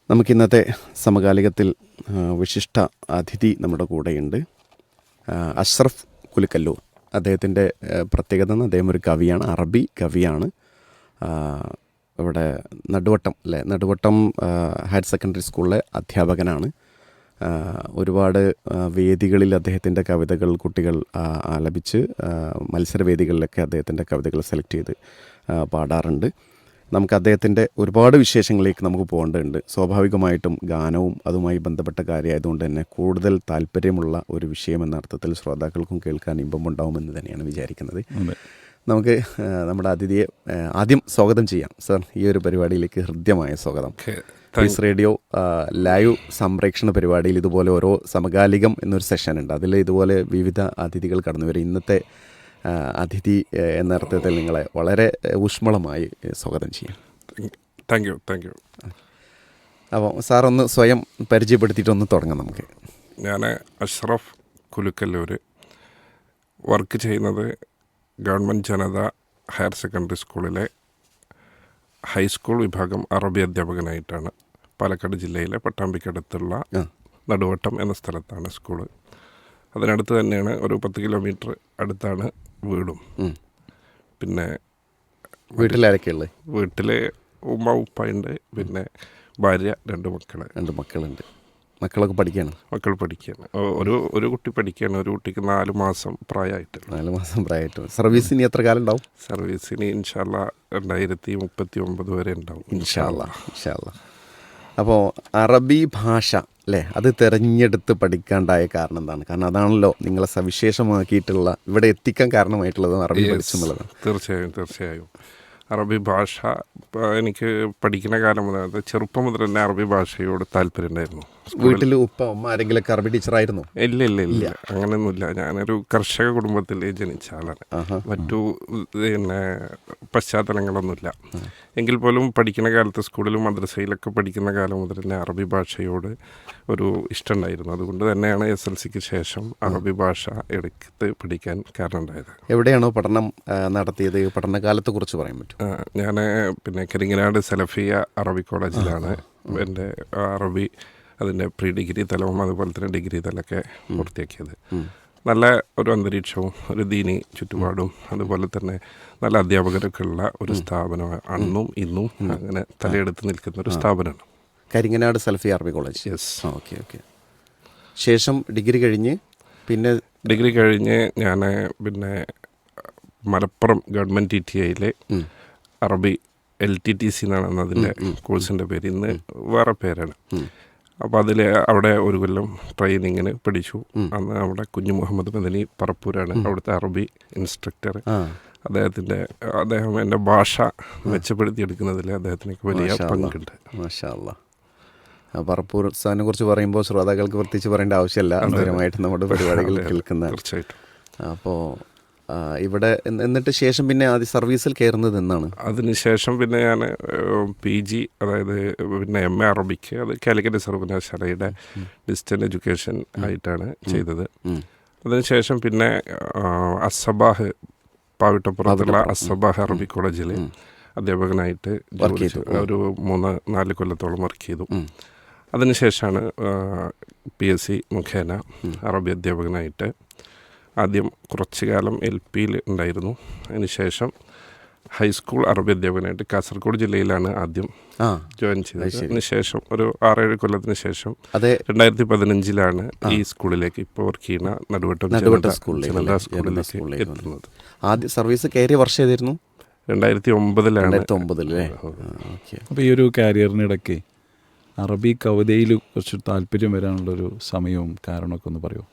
നമുക്കിന്നത്തെ സമകാലികത്തിൽ വിശിഷ്ട അതിഥി നമ്മുടെ കൂടെയുണ്ട്. അഷ്റഫ് കുലുക്കല്ലൂർ. അദ്ദേഹത്തിൻ്റെ പ്രത്യേകത എന്ന് അദ്ദേഹം ഒരു കവിയാണ്, അറബി കവിയാണ്. ഇവിടെ നടുവട്ടം ഹയർ സെക്കൻഡറി സ്കൂളിലെ അധ്യാപകനാണ്. ഒരുപാട് വേദികളിൽ അദ്ദേഹത്തിൻ്റെ കവിതകൾ കുട്ടികൾ ആലപിച്ച് മത്സരവേദികളിലൊക്കെ അദ്ദേഹത്തിൻ്റെ കവിതകൾ സെലക്ട് ചെയ്ത് പാടാറുണ്ട്. നമുക്ക് അദ്ദേഹത്തിൻ്റെ ഒരുപാട് വിശേഷങ്ങളിലേക്ക് നമുക്ക് പോകേണ്ടതുണ്ട്. സ്വാഭാവികമായിട്ടും ഗാനവും അതുമായി ബന്ധപ്പെട്ട കാര്യമായതുകൊണ്ട് തന്നെ കൂടുതൽ താല്പര്യമുള്ള ഒരു വിഷയം എന്ന അർത്ഥത്തിൽ ശ്രോതാക്കൾക്കും കേൾക്കാൻ ഇമ്പമുണ്ടാവുമെന്ന് തന്നെയാണ് വിചാരിക്കുന്നത്. നമുക്ക് നമ്മുടെ അതിഥിയെ ആദ്യം സ്വാഗതം ചെയ്യാം. സർ, ഈ ഒരു പരിപാടിയിലേക്ക് ഹൃദ്യമായ സ്വാഗതം. പീസ് റേഡിയോ ലൈവ് സംപ്രേക്ഷണ പരിപാടിയിൽ ഇതുപോലെ ഓരോ സമകാലികം എന്നൊരു സെഷനുണ്ട്. അതിൽ ഇതുപോലെ വിവിധ അതിഥികൾ കടന്നു വരും. ഇന്നത്തെ അതിഥി എന്ന അർത്ഥത്തിൽ നിങ്ങളെ വളരെ ഊഷ്മളമായി സ്വാഗതം ചെയ്യാം. Thank you. അപ്പോൾ സാറൊന്ന് സ്വയം പരിചയപ്പെടുത്തിയിട്ടൊന്ന് തുടങ്ങാം നമുക്ക്. ഞാൻ അഷ്റഫ് കുലുക്കല്ലൂർ, വർക്ക് ചെയ്യുന്നത് ഗവൺമെൻറ് ജനത ഹയർ സെക്കൻഡറി സ്കൂളിലെ ഹൈസ്കൂൾ വിഭാഗം അറബി അധ്യാപകനായിട്ടാണ്. പാലക്കാട് ജില്ലയിലെ പട്ടാമ്പിക്കടുത്തുള്ള നടുവട്ടം എന്ന സ്ഥലത്താണ് സ്കൂള്. അതിനടുത്ത് തന്നെയാണ്, ഒരു 10 കിലോമീറ്റർ അടുത്താണ് വീടും. പിന്നെ വീട്ടിലാരൊക്കെയുള്ളത്? വീട്ടിൽ ഉമ്മ ഉപ്പയുണ്ട്, പിന്നെ ഭാര്യ, 2 മക്കളുണ്ട്. മക്കളൊക്കെ പഠിക്കുകയാണ്? മക്കൾ പഠിക്കുകയാണ്. ഒരു കുട്ടി പഠിക്കുകയാണ്. ഒരു കുട്ടിക്ക് 4 മാസം പ്രായമായിട്ടില്ല. 4 മാസം പ്രായമായിട്ട്. സർവീസിന് എത്ര കാലം ഉണ്ടാവും? സർവീസിന് ഇൻഷാല്ലാ 2039 വരെ ഉണ്ടാവും. ഇൻഷാല്ലാ. അപ്പോൾ അറബി ഭാഷ അല്ലേ, അത് തിരഞ്ഞെടുത്ത് പഠിക്കാണ്ടായ കാരണം എന്താണ്? കാരണം അതാണല്ലോ നിങ്ങളെ സവിശേഷമാക്കിയിട്ടുള്ള, ഇവിടെ എത്തിക്കാൻ കാരണമായിട്ടുള്ളത് അറബി പഠിച്ചെന്നുള്ളതാണ്. തീർച്ചയായും അറബി ഭാഷ എനിക്ക് പഠിക്കുന്ന കാലം മുതൽ, ചെറുപ്പം മുതൽ തന്നെ അറബി ഭാഷയോട് താല്പര്യം ഉണ്ടായിരുന്നു. വീട്ടിൽ ഉപ്പ ഉമ്മ ആരെങ്കിലൊക്കെ അറബി ടീച്ചറായിരുന്നു? ഇല്ല, അങ്ങനെയൊന്നുമില്ല. ഞാനൊരു കർഷക കുടുംബത്തിൽ ജനിച്ച ആളാണ്. മറ്റു പിന്നെ പശ്ചാത്തലങ്ങളൊന്നുമില്ല. എങ്കിൽ പോലും പഠിക്കുന്ന കാലത്ത് സ്കൂളിലും മദ്രസയിലൊക്കെ പഠിക്കുന്ന കാലം മുതൽ തന്നെ അറബി ഭാഷയോട് ഒരു ഇഷ്ടമുണ്ടായിരുന്നു. അതുകൊണ്ട് തന്നെയാണ് SLCക്ക് ശേഷം അറബി ഭാഷ എടുത്ത് പഠിക്കാൻ കാരണം ഉണ്ടായത്. എവിടെയാണോ പഠനം നടത്തിയത്? പഠനകാലത്തെ കുറിച്ച് പറയാൻ പറ്റും? ഞാൻ പിന്നെ കരിങ്ങനാട് സലഫിയ അറബി കോളേജിലാണ് എൻ്റെ അറബി അതിൻ്റെ പ്രീ ഡിഗ്രി തലവും അതുപോലെ തന്നെ ഡിഗ്രി തലമൊക്കെ പൂർത്തിയാക്കിയത്. നല്ല ഒരു അന്തരീക്ഷവും ഒരു ദീനി ചുറ്റുപാടും അതുപോലെ തന്നെ നല്ല അധ്യാപകരൊക്കെ ഉള്ള ഒരു സ്ഥാപനം, അന്നും ഇന്നും അങ്ങനെ തലയെടുത്ത് നിൽക്കുന്ന ഒരു സ്ഥാപനമാണ് കരിങ്ങനാട് സലഫി അറബി കോളേജ്. യെസ്. ഓക്കെ. ശേഷം ഡിഗ്രി കഴിഞ്ഞ് ഞാൻ പിന്നെ മലപ്പുറം ഗവൺമെൻറ് TTIയിലെ അറബി LTTC എന്നാണ് അതിൻ്റെ കോഴ്സിൻ്റെ പേര്. ഇന്ന് വേറെ പേരാണ്. അപ്പോൾ അവിടെ ഒരു കൊല്ലം ട്രെയിനിങ്ങിന് പഠിച്ചു. അന്ന് അവിടെ കുഞ്ഞു മുഹമ്മദ് മദനി പറപ്പൂരാണ് അവിടുത്തെ അറബി ഇൻസ്ട്രക്ടർ. അദ്ദേഹം എൻ്റെ ഭാഷ മെച്ചപ്പെടുത്തിയെടുക്കുന്നതിൽ അദ്ദേഹത്തിന് വലിയ പങ്കുണ്ട്. മാഷാ അല്ലാഹ്. പറപ്പൂർ സാറിനെ കുറിച്ച് പറയുമ്പോൾ ശ്രോതാക്കൾക്ക് പ്രത്യേകിച്ച് പറയേണ്ട ആവശ്യമില്ല, സ്ഥിരമായിട്ട് നമ്മുടെ പരിപാടികൾ കേൾക്കുന്ന. തീർച്ചയായിട്ടും. അപ്പോൾ ഇവിടെ എന്നിട്ട് ശേഷം പിന്നെ ആദ്യം സർവീസിൽ കയറുന്നത് എന്നാണ്? അതിനുശേഷം പിന്നെ ഞാൻ PG, അതായത് പിന്നെ MA അറബിക്ക്, അത് കാലിക്കറ്റ് സർവകലാശാലയുടെ ഡിസ്റ്റൻറ്റ് എഡ്യൂക്കേഷൻ ആയിട്ടാണ് ചെയ്തത്. അതിനുശേഷം പിന്നെ അസ്സബാഹ്, പാവിട്ടപ്പുറത്തുള്ള അസ്സബാഹ് അറബി കോളേജിൽ അധ്യാപകനായിട്ട് ഒരു 3-4 കൊല്ലത്തോളം വർക്ക് ചെയ്തു. അതിനുശേഷമാണ് PSC മുഖേന അറബി അധ്യാപകനായിട്ട് ആദ്യം കുറച്ച് കാലം LPയിൽ ഉണ്ടായിരുന്നു. അതിനുശേഷം ഹൈസ്കൂൾ അറബി അധ്യാപകനായിട്ട് കാസർഗോഡ് ജില്ലയിലാണ് ആദ്യം ജോയിൻ ചെയ്തത്. അതിനുശേഷം ഒരു 6-7 കൊല്ലത്തിന് ശേഷം 2015 ഈ സ്കൂളിലേക്ക്, ഇപ്പോൾ വർക്ക് ചെയ്യുന്ന നടുവട്ടം സ്കൂളിലേക്ക് എത്തുന്നത്. ആദ്യം സർവീസ് കയറിയ വർഷം ഏതായിരുന്നു? 2009. അപ്പോൾ ഈ ഒരു കാരിയറിനിടയ്ക്ക് അറബി കവിതയിൽ കുറച്ച് താല്പര്യം വരാനുള്ളൊരു സമയവും കാരണമൊക്കെ ഒന്ന് പറയുമോ?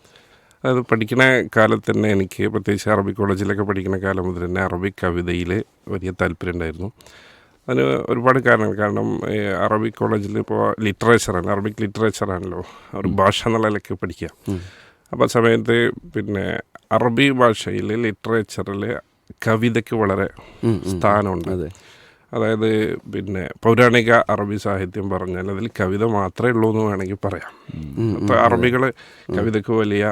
അത് പഠിക്കുന്ന കാലത്ത് തന്നെ എനിക്ക്, പ്രത്യേകിച്ച് അറബി കോളേജിലൊക്കെ പഠിക്കുന്ന കാലം മുതൽ തന്നെ അറബി കവിതയിൽ വലിയ താല്പര്യം ഉണ്ടായിരുന്നു. അതിന് ഒരുപാട് കാരണങ്ങൾ. കാരണം അറബി കോളേജിൽ ഇപ്പോൾ ലിറ്ററേച്ചറാണ്, അറബിക് ലിറ്ററേച്ചറാണല്ലോ ഒരു ഭാഷ എന്നുള്ള നിലയ്ക്ക് പഠിക്കുക. അപ്പോൾ ആ സമയത്ത് പിന്നെ അറബി ഭാഷയിൽ ലിറ്ററേച്ചറിൽ കവിതയ്ക്ക് വളരെ സ്ഥാനമുണ്ട്. അതായത് പിന്നെ പൗരാണിക അറബി സാഹിത്യം പറഞ്ഞാൽ അതിൽ കവിത മാത്രമേ ഉള്ളൂ എന്ന് വേണമെങ്കിൽ പറയാം. അപ്പോൾ അറബികൾ കവിതയ്ക്ക് വലിയ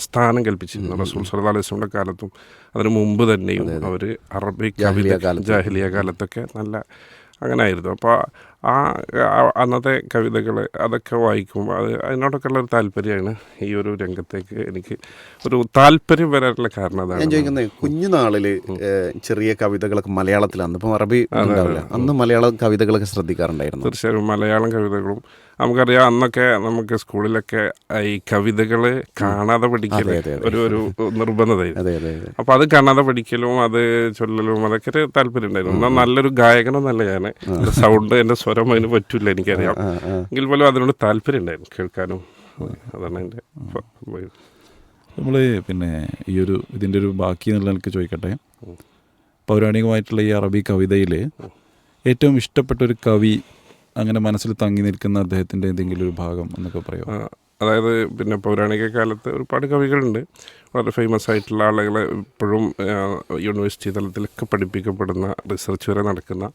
സ്ഥാനം കൽപ്പിച്ചിരുന്നു. റസൂൽ സല്ലല്ലാഹു അലൈഹി വസല്ലമയുടെ കാലത്തും അതിന് മുമ്പ് തന്നെയും അവർ അറബി കവിത ജാഹിലിയ കാലത്തൊക്കെ നല്ല അങ്ങനെ ആയിരുന്നു. അപ്പോൾ അന്നത്തെ കവിതകൾ അതൊക്കെ വായിക്കുമ്പോൾ അതിനോടൊക്കെ ഉള്ളൊരു താല്പര്യമാണ് ഈ ഒരു രംഗത്തേക്ക് എനിക്ക് ഒരു താല്പര്യം വരാനുള്ള കാരണം ഞാൻ അതാണ്. ചോദിക്കുന്നത്, കുഞ്ഞുനാളിൽ ചെറിയ കവിതകളൊക്കെ മലയാളത്തിലാണ്, ഇപ്പം അറബി ഉണ്ടാവില്ല, അന്ന് മലയാളം കവിതകളൊക്കെ ശ്രദ്ധിക്കാറുണ്ടായിരുന്നു? തീർച്ചയായും മലയാളം കവിതകളും നമുക്കറിയാം. അന്നൊക്കെ നമുക്ക് സ്കൂളിലൊക്കെ ഈ കവിതകൾ കാണാതെ പഠിക്കൽ ഒരു നിർബന്ധതയായിരുന്നു. അപ്പോൾ അത് കാണാതെ പഠിക്കലും അത് ചൊല്ലലും അതൊക്കെ ഒരു താല്പര്യം ഉണ്ടായിരുന്നു. എന്നാൽ നല്ലൊരു ഗായകനൊന്നല്ല ഞാൻ, എൻ്റെ സൗണ്ട് എൻ്റെ സ്വരം അതിന് പറ്റില്ല എനിക്കറിയാം, എങ്കിൽ പോലും അതിനോട് താല്പര്യം ഉണ്ടായിരുന്നു കേൾക്കാനും. അതാണ് എൻ്റെ നമ്മൾ പിന്നെ ഈ ഒരു ഇതിൻ്റെ ഒരു ബാക്കി എന്നുള്ള എനിക്ക് ചോദിക്കട്ടെ, പൗരാണികമായിട്ടുള്ള ഈ അറബി കവിതയിൽ ഏറ്റവും ഇഷ്ടപ്പെട്ട ഒരു കവി, അങ്ങനെ മനസ്സിൽ തങ്ങി നിൽക്കുന്ന അദ്ദേഹത്തിൻ്റെ എന്തെങ്കിലും ഒരു ഭാഗം എന്നൊക്കെ പറയുമോ? അതായത് പിന്നെ പൗരാണിക കാലത്ത് ഒരുപാട് കവികളുണ്ട്, വളരെ ഫേമസ് ആയിട്ടുള്ള ആളുകൾ ഇപ്പോഴും യൂണിവേഴ്സിറ്റി തലത്തിലൊക്കെ പഠിപ്പിക്കപ്പെടുന്ന, റിസർച്ച് വരെ നടക്കുന്ന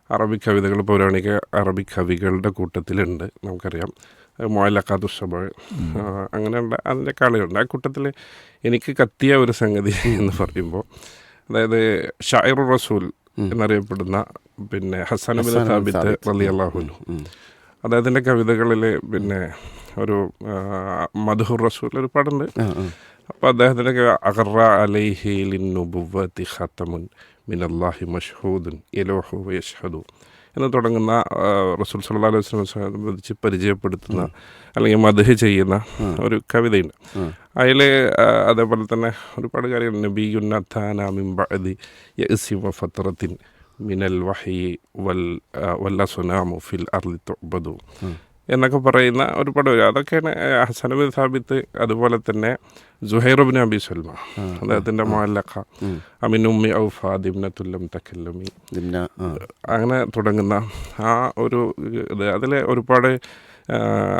അറബിക് കവിതകൾ പൗരാണിക അറബിക് കവികളുടെ കൂട്ടത്തിലുണ്ട്. നമുക്കറിയാം മുഅല്ലഖാത്തുസ്സബ അങ്ങനെയുള്ള അതിൻ്റെ കളിയുണ്ട്. ആ കൂട്ടത്തിൽ എനിക്ക് കത്തിയ ഒരു സംഗതി എന്ന് പറയുമ്പോൾ, അതായത് ഷാഇറുർ റസൂൽ എന്നറിയപ്പെടുന്ന പിന്നെ ഹസ്സൻ ബിൻ സാബിത്ത് റളിയല്ലാഹു അൻഹു, അദ്ദേഹത്തിൻ്റെ കവിതകളിൽ പിന്നെ ഒരു മദ്ഹുർ റസൂൽ ഒരു പാടുണ്ട്. അപ്പോൾ അദ്ദേഹത്തിൻ്റെ അഖറ അലൈഹി ലിന്നുബുവ്വതി ഖതമുൻ മിനല്ലാഹി മഷ്ഹൂദുൻ യലൂഹു വയഷ്ഹദു എന്ന് തുടങ്ങുന്ന റസൂൽ സല്ലല്ലാഹു അലൈഹി വസല്ലം സംബന്ധിച്ച് പരിചയപ്പെടുത്തുന്ന അല്ലെങ്കിൽ മദ്ഹ് ചെയ്യുന്ന ഒരു കവിതയുണ്ട്. അതിൽ അതേപോലെ തന്നെ ഒരുപാട് കാര്യങ്ങൾ, നബിയുൻ അതാന മിൻ ബഅദി യഅസി വഫത്രത്തിൻ മിനൽ വഹി വല്ലസുനാമു ഫിൽ അർളി തുഅബദു എന്നൊക്കെ പറയുന്ന ഒരുപാട് വരും. അതൊക്കെയാണ് ഹസ്സൻ ബിൻ സാബിത്ത്. അതുപോലെ തന്നെ സുഹൈർ ബിൻ അബി സൽമ, അദ്ദേഹത്തിൻ്റെ മുഅല്ലഖ, അമിൻ ഉമ്മി ഔഫാദ് ഇബ്നത്തുല്ലം തകല്ലമി, അങ്ങനെ തുടങ്ങുന്ന ആ ഒരു ഇത്. അതിൽ ഒരുപാട്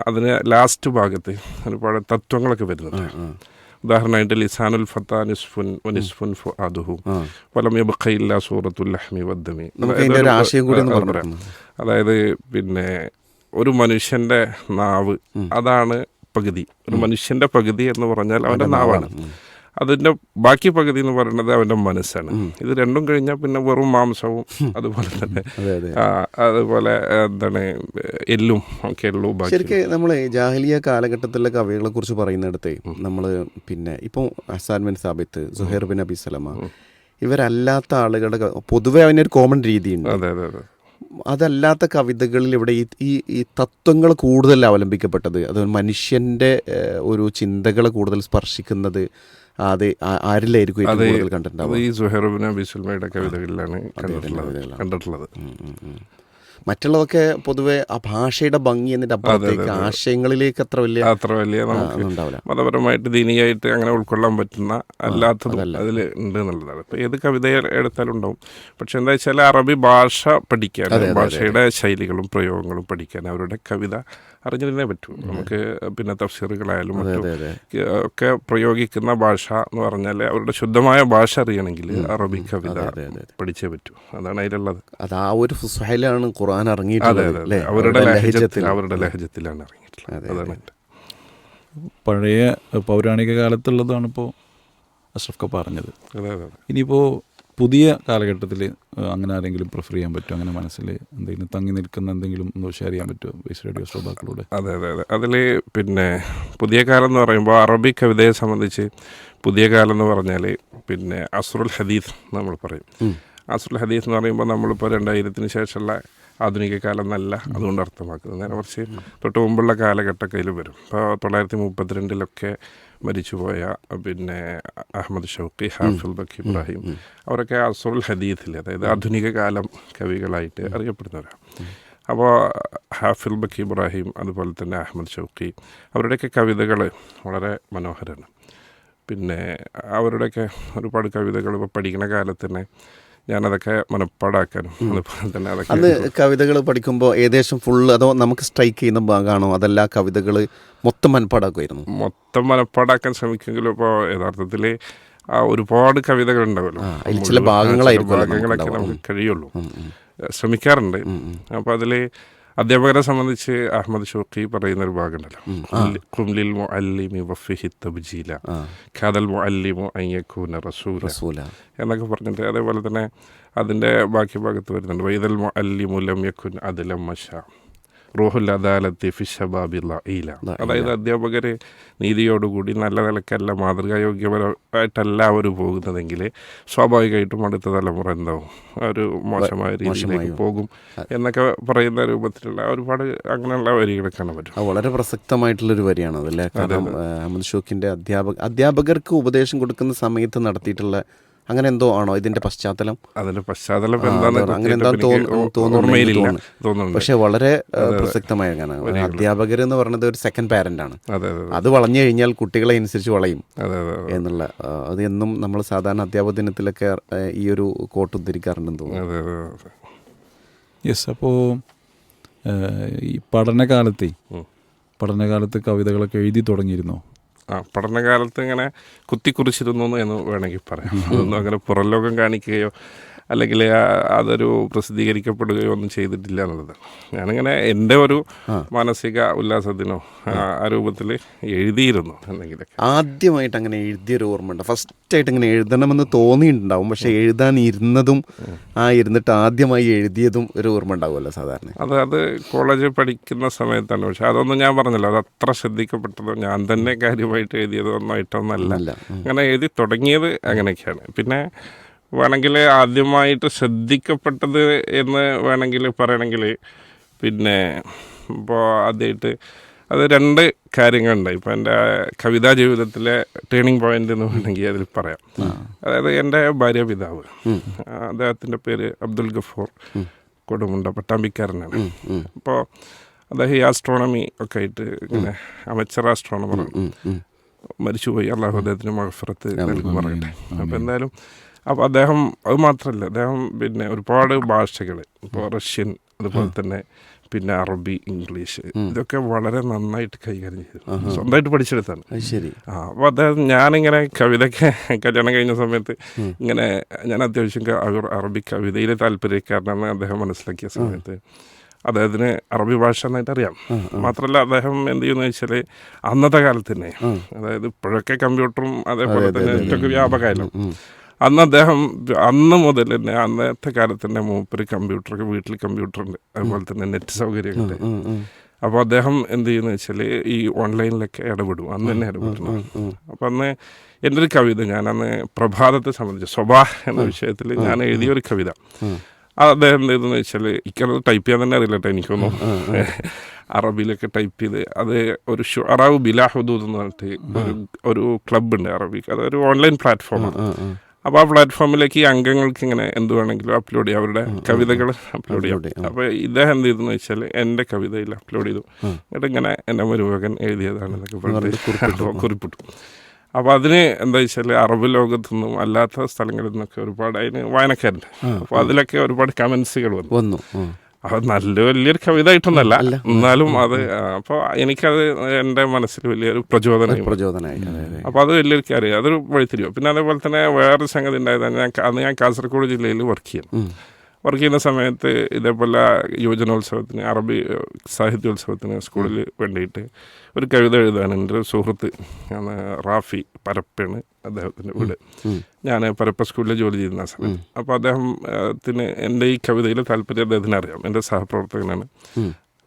അതിന് ലാസ്റ്റ് ഭാഗത്ത് ഒരുപാട് തത്വങ്ങളൊക്കെ വരുന്നുണ്ട്. ഉദാഹരണമായിട്ട് ലിസാനുൽ ഫത്താ നിസ്ഫുൻ വനിസ്ഫുൻ ഫുആദുഹു വലം യബ്ഖ ഇല്ലാ സൂറത്തുൽ ലഹ്മി വദ്ദമി. അതായത് പിന്നെ ഒരു മനുഷ്യൻ്റെ നാവ് അതാണ് പകുതി. ഒരു മനുഷ്യൻ്റെ പകുതി എന്ന് പറഞ്ഞാൽ അവൻ്റെ നാവാണ്. അതിൻ്റെ ബാക്കി പകുതി എന്ന് പറയുന്നത് അവൻ്റെ മനസ്സാണ്. ഇത് രണ്ടും കഴിഞ്ഞാൽ പിന്നെ വെറും മാംസവും അതുപോലെ തന്നെ അതുപോലെ എന്താണ് എല്ലും ഒക്കെ ഉള്ളൂ. ശരിക്കും നമ്മൾ ജാഹിലിയ കാലഘട്ടത്തിലെ കവികളെ കുറിച്ച് പറയുന്നിടത്ത് നമ്മൾ പിന്നെ ഇപ്പോൾ Hassan bin Thabit, Zuhair bin Abi Salma, ഇവരല്ലാത്ത ആളുകളുടെ പൊതുവെ അതിനൊരു കോമൺ രീതിയുണ്ട്. അതെ അതെ അതെ. അതല്ലാത്ത കവിതകളിൽ ഇവിടെ ഈ തത്വങ്ങൾ കൂടുതൽ അവലംബിക്കപ്പെട്ടത്, അത് മനുഷ്യൻ്റെ ഒരു ചിന്തകളെ കൂടുതൽ സ്പർശിക്കുന്നത് അത് ആരിലായിരിക്കും ഏറ്റവും കൂടുതൽ കണ്ടിട്ടുണ്ടാവുക? ഈ സുഹൈർ ബിൻ അബി സൽമയുടെ കവിതകളിലാണ് കണ്ടിട്ടുള്ളത്. മറ്റുള്ളതൊക്കെ പൊതുവെ ആ ഭാഷയുടെ ഭംഗി എന്നിട്ട് അപ്പുറത്തേക്ക് ആശയങ്ങളിലേക്ക് അത്ര വലിയ ഉണ്ടാവില്ല. മതപരമായിട്ട് ദീനിയായിട്ട് അങ്ങനെ ഉൾക്കൊള്ളാൻ പറ്റുന്ന അല്ലാത്തതും അതിൽ ഉണ്ട് എന്നുള്ളതാണ്. ഇപ്പോൾ ഏത് കവിത എടുത്താലും ഉണ്ടാവും. പക്ഷെ എന്താ വെച്ചാൽ അറബി ഭാഷ പഠിക്കാൻ, ഭാഷയുടെ ശൈലികളും പ്രയോഗങ്ങളും പഠിക്കാൻ അവരുടെ കവിത അറിഞ്ഞിരുന്നേ പറ്റൂ. നമുക്ക് പിന്നെ തഫ്സീറുകളായാലും മറ്റും ഒക്കെ പ്രയോഗിക്കുന്ന ഭാഷ എന്ന് പറഞ്ഞാൽ അവരുടെ ശുദ്ധമായ ഭാഷ അറിയണമെങ്കിൽ അറബി കവിത പഠിച്ചേ പറ്റൂ. അതാണ് അതിലുള്ളത്. അത് ആ ഒരു ഫുസ്ഹയിലാണ് ഖുർആൻ ഇറങ്ങിയിട്ടുള്ളത്. അവരുടെ ലഹജത്തിലാണ് ഇറങ്ങിയിട്ടുള്ളത്. അതാണ് പഴയ പൗരാണിക കാലത്തുള്ളതാണ് ഇപ്പോൾ അഷ്റഫ് പറഞ്ഞത്. ഇനിയിപ്പോൾ പുതിയ കാലഘട്ടത്തിൽ അങ്ങനെ ആരെങ്കിലും പ്രിഫർ ചെയ്യാൻ പറ്റുമോ? അങ്ങനെ മനസ്സിൽ എന്തെങ്കിലും തങ്ങി നിൽക്കുന്ന എന്തെങ്കിലും ഒന്ന് ഷെയർ ചെയ്യാൻ പറ്റുമോ ബേസ് റേഡിയോ ശ്രോതാക്കളോട്? അതെ അതെ അതെ. അതിൽ പിന്നെ പുതിയ കാലം എന്ന് പറയുമ്പോൾ അറബി കവിതയെ സംബന്ധിച്ച് പുതിയ കാലം എന്ന് പറഞ്ഞാൽ പിന്നെ അസ്റുൽ ഹദീസ് നമ്മൾ പറയും. അസ്റുൽ ഹദീസ് എന്ന് പറയുമ്പോൾ നമ്മളിപ്പോൾ 2000-ന് ശേഷമുള്ള ആധുനിക കാലം എന്നല്ല അതുകൊണ്ട് അർത്ഥമാക്കുന്നത്. നേരെ കുറച്ച് തൊട്ട് മുമ്പുള്ള കാലഘട്ടക്കയിൽ വരും. ഇപ്പോൾ 1932 മരിച്ചുപോയ പിന്നെ അഹമ്മദ് ഷൗക്കി, ഹാഫിൽ ബക്കി ഇബ്രാഹിം, അവരൊക്കെ അസ്റുൽ ഹദീസിൽ, അതായത് ആധുനിക കാലം കവികളായിട്ട് അറിയപ്പെടുന്നവരാണ്. അപ്പോൾ ഹാഫിൽ ബക്കി ഇബ്രാഹിം അതുപോലെ തന്നെ അഹമ്മദ് ഷൗക്കി, അവരുടെയൊക്കെ കവിതകൾ വളരെ മനോഹരമാണ്. പിന്നെ അവരുടെയൊക്കെ ഒരുപാട് കവിതകൾ ഇപ്പോൾ പഠിക്കുന്ന കാലത്ത് തന്നെ ഞാനതൊക്കെ മനപ്പാടാക്കാനും അതുപോലെ തന്നെ അതൊക്കെ. അന്ന് കവിതകൾ പഠിക്കുമ്പോൾ ഏകദേശം ഫുള്ള് അതോ നമുക്ക് സ്ട്രൈക്ക് ചെയ്യുന്ന ഭാഗമാണോ, അതല്ല കവിതകൾ മൊത്തം മനപ്പാടാക്കുമായിരുന്നു? മൊത്തം മനപ്പാടാക്കാൻ ശ്രമിക്കുമെങ്കിലും ഇപ്പോൾ യഥാർത്ഥത്തിൽ ഒരുപാട് കവിതകൾ ഉണ്ടാവുമല്ലോ, ചില ഭാഗങ്ങളൊക്കെ നമുക്ക് കഴിയുള്ളൂ. ശ്രമിക്കാറുണ്ട്. അപ്പോൾ അതിൽ അധ്യാപകരെ സംബന്ധിച്ച് അഹമ്മദ് ഷൗക്കി പറയുന്ന ഒരു ഭാഗമുണ്ടല്ലോ, ഖുംലിൽ മുഅല്ലിമി വഫിഹി തബ്ജീല ഖാദൽ മുഅല്ലിമു അൻ യകൂന റസൂല എന്നൊക്കെ പറഞ്ഞിട്ട്. അതേപോലെ തന്നെ അതിൻ്റെ ബാക്കി ഭാഗത്ത് വരുന്നുണ്ട് വൈദൽ അല്ലിമുലം യക്കുൻ അതിലം മഷ റൂഹുൽ അദാലത്തി ഫിഷബാബില്ല ഈല. അതായത് അധ്യാപകർ നീതിയോടുകൂടി നല്ല നിലക്കല്ല മാതൃകായോഗ്യപരമായിട്ടല്ല അവർ പോകുന്നതെങ്കിൽ സ്വാഭാവികമായിട്ടും അടുത്ത തലമുറ എന്താവും ഒരു മോശമായ രീതിയിലേക്ക് പോകും എന്നൊക്കെ പറയുന്ന രൂപത്തിലുള്ള ഒരുപാട് അങ്ങനെയുള്ള വരികൾ കാണാൻ പറ്റും. വളരെ പ്രസക്തമായിട്ടുള്ളൊരു വരിയാണ് അതല്ലേ. കാരണം അഹമ്മദ് ഷൗക്കിൻ്റെ അധ്യാപകർക്ക് ഉപദേശം കൊടുക്കുന്ന സമയത്ത് നടത്തിയിട്ടുള്ള അങ്ങനെ എന്തോ ആണോ ഇതിന്റെ പശ്ചാത്തലം? അതിന്റെ പശ്ചാത്തലം അങ്ങനെ എന്താ തോന്നുന്നു. പക്ഷെ വളരെ പ്രസക്തമായ അധ്യാപകർ എന്ന് പറയുന്നത് ഒരു സെക്കൻഡ് പാരന്റ് ആണ്. അത് വളഞ്ഞു കഴിഞ്ഞാൽ കുട്ടികളെ അനുസരിച്ച് വളയും എന്നുള്ള അത് എന്നും നമ്മൾ സാധാരണ അധ്യാപക ദിനത്തിലൊക്കെ ഈ ഒരു കോട്ട് ഉദ്ധരിക്കാറുണ്ടെന്ന് തോന്നുന്നു. യെസ്. അപ്പോൾ ഈ പഠനകാലത്ത് കവിതകളൊക്കെ എഴുതി തുടങ്ങിയിരുന്നോ? പഠനകാലത്ത് ഇങ്ങനെ കുത്തിക്കുറിച്ചിരുന്നു എന്ന് വേണമെങ്കിൽ പറയാം. അതൊന്നും അങ്ങനെ പുറം ലോകം കാണിക്കുകയോ അല്ലെങ്കിൽ അതൊരു പ്രസിദ്ധീകരിക്കപ്പെടുകയോ ഒന്നും ചെയ്തിട്ടില്ല എന്നുള്ളത്. ഞാനിങ്ങനെ എൻ്റെ ഒരു മാനസിക ഉല്ലാസത്തിനോ ആ രൂപത്തിൽ എഴുതിയിരുന്നു എന്തെങ്കിലുമൊക്കെ. ആദ്യമായിട്ട് അങ്ങനെ എഴുതിയൊരു ഓർമ്മ ഉണ്ട്? ഫസ്റ്റായിട്ട് ഇങ്ങനെ എഴുതണമെന്ന് തോന്നിയിട്ടുണ്ടാവും, പക്ഷെ എഴുതാൻ ഇരുന്നതും ഇരുന്നിട്ട് ആദ്യമായി എഴുതിയതും ഒരു ഓർമ്മ ഉണ്ടാവുമല്ലോ സാധാരണ. അത് കോളേജിൽ പഠിക്കുന്ന സമയത്താണ്. പക്ഷെ അതൊന്നും ഞാൻ പറഞ്ഞല്ലോ, അത് അത്ര ശ്രദ്ധിക്കപ്പെട്ടതോ ഞാൻ തന്നെ കാര്യമായിട്ട് എഴുതിയതോ ഒന്നായിട്ടൊന്നല്ല. അങ്ങനെ എഴുതി തുടങ്ങിയത് അങ്ങനെയൊക്കെയാണ്. പിന്നെ വേണമെങ്കിൽ ആദ്യമായിട്ട് ശ്രദ്ധിക്കപ്പെട്ടത് എന്ന് വേണമെങ്കിൽ പറയണമെങ്കിൽ പിന്നെ ഇപ്പോൾ ആദ്യമായിട്ട് അത് രണ്ട് കാര്യങ്ങളുണ്ടായി. ഇപ്പോൾ എൻ്റെ കവിതാ ജീവിതത്തിലെ ടേണിംഗ് പോയിൻ്റ് എന്ന് വേണമെങ്കിൽ അതിൽ പറയാം. അതായത് എൻ്റെ ഭാര്യ പിതാവ്, അദ്ദേഹത്തിൻ്റെ പേര് അബ്ദുൽ ഗഫൂർ കൊടുമുണ്ട, പട്ടാമ്പിക്കാരനാണ്. അപ്പോൾ അദ്ദേഹം ഈ ആസ്ട്രോണമി ഒക്കെ ആയിട്ട് ഇങ്ങനെ അമച്ചർ ആസ്ട്രോണമറാണ്, മരിച്ചുപോയി. അള്ളാഹു അദ്ദേഹത്തിന് മഗ്ഫിറത്ത് നൽകും പറയട്ടെ. അപ്പോൾ എന്തായാലും അപ്പോൾ അദ്ദേഹം അത് മാത്രമല്ല, അദ്ദേഹം പിന്നെ ഒരുപാട് ഭാഷകൾ, ഇപ്പോൾ റഷ്യൻ, അതുപോലെ തന്നെ പിന്നെ അറബി, ഇംഗ്ലീഷ്, ഇതൊക്കെ വളരെ നന്നായിട്ട് കൈകാര്യം ചെയ്തു, സ്വന്തമായിട്ട് പഠിച്ചെടുത്താണ്. അപ്പോൾ അദ്ദേഹം ഞാനിങ്ങനെ കവിതയ്ക്ക് കല്യാണം കഴിഞ്ഞ സമയത്ത് ഇങ്ങനെ ഞാൻ അത്യാവശ്യം അറബി കവിതയിൽ താല്പര്യക്കാരനാണെന്ന് അദ്ദേഹം മനസ്സിലാക്കിയ സമയത്ത് അദ്ദേഹത്തിന് അറബി ഭാഷ നന്നായിട്ട് അറിയാം. മാത്രമല്ല അദ്ദേഹം എന്ത് ചെയ്യുന്നത് വെച്ചാൽ അന്നത്തെ കാലത്ത് തന്നെ, അതായത് ഇപ്പോഴൊക്കെ കമ്പ്യൂട്ടറും അതേപോലെ തന്നെ നെറ്റൊക്കെ വ്യാപകമായല്ലോ, അന്ന് മുതൽ തന്നെ അന്നത്തെ കാലത്ത് തന്നെ മൂപ്പര് കമ്പ്യൂട്ടറൊക്കെ വീട്ടിൽ കമ്പ്യൂട്ടറുണ്ട്, അതുപോലെ തന്നെ നെറ്റ് സൗകര്യമുണ്ട്. അപ്പോൾ അദ്ദേഹം എന്ത് ചെയ്യുന്നത് വെച്ചാൽ ഈ ഓൺലൈനിലൊക്കെ ഇടപെടും, അന്ന് തന്നെ ഇടപെടണം. അപ്പം അന്ന് എൻ്റെ ഒരു കവിത, ഞാനന്ന് പ്രഭാതത്തെ സംബന്ധിച്ച് സ്വഭാ എന്ന വിഷയത്തിൽ ഞാൻ എഴുതിയൊരു കവിത, അദ്ദേഹം എന്ത് ചെയ്തെന്ന് വെച്ചാൽ എനിക്കത് ടൈപ്പ് ചെയ്യാൻ തന്നെ അറിയില്ല കേട്ടോ, എനിക്കൊന്നും അറബിയിലൊക്കെ ടൈപ്പ് ചെയ്ത് അത് ഒരു ഷുഅറാഉ ബിലാ ഹുദൂദ് എന്ന് പറഞ്ഞിട്ട് ഒരു ക്ലബ്ബുണ്ട് അറബിക്ക്, അതൊരു ഓൺലൈൻ പ്ലാറ്റ്ഫോമാണ്. അപ്പോൾ ആ പ്ലാറ്റ്ഫോമിലേക്ക് ഈ അംഗങ്ങൾക്ക് ഇങ്ങനെ എന്ത് വേണമെങ്കിലും അപ്ലോഡ് ചെയ്യാം, അവരുടെ കവിതകൾ അപ്ലോഡ് ചെയ്യാം. അപ്പോൾ ഇദ്ദേഹം എന്ത് ചെയ്തെന്ന് വെച്ചാൽ എൻ്റെ കവിതയിൽ അപ്ലോഡ് ചെയ്തു. എന്നിട്ട് ഇങ്ങനെ എൻ്റെ മരുമകൻ എഴുതിയതാണെന്നൊക്കെ പറഞ്ഞിട്ട് കുറിപ്പിട്ടു. അപ്പോൾ അതിന് എന്താ വെച്ചാൽ അറബ് ലോകത്തു നിന്നും അല്ലാത്ത സ്ഥലങ്ങളിൽ നിന്നൊക്കെ ഒരുപാട് അതിന് വായനക്കാരുണ്ട്. അപ്പോൾ അതിലൊക്കെ ഒരുപാട് കമൻസുകൾ വന്നു. അത് വലിയൊരു കവിത ആയിട്ടൊന്നല്ല, എന്നാലും അത് അപ്പോൾ എനിക്കത് എൻ്റെ മനസ്സിൽ വലിയൊരു പ്രചോദനമായി. അപ്പോൾ അത് വലിയൊരു കാര്യം, അതൊരു വഴിത്തിരിവ്. പിന്നെ അതേപോലെ തന്നെ വേറൊരു സംഗതി ഉണ്ടായതാണ്, അന്ന് ഞാൻ കാസർഗോഡ് ജില്ലയിൽ വർക്ക് ചെയ്യുന്ന സമയത്ത് ഇതേപോലെ യുവജനോത്സവത്തിന്, അറബി സാഹിത്യോത്സവത്തിന് സ്കൂളിൽ വേണ്ടിയിട്ട് ഒരു കവിത എഴുതാൻ എൻ്റെ ഒരു സുഹൃത്ത് റാഫി പരപ്പാണ് അദ്ദേഹത്തിൻ്റെ വീട്. ഞാൻ പരപ്പ സ്കൂളിൽ ജോലി ചെയ്യുന്ന സമയത്ത്. അപ്പോൾ അദ്ദേഹത്തിന് എൻ്റെ ഈ കവിതയിൽ താല്പര്യം അദ്ദേഹത്തിന് അറിയാം, എൻ്റെ സഹപ്രവർത്തകനാണ്.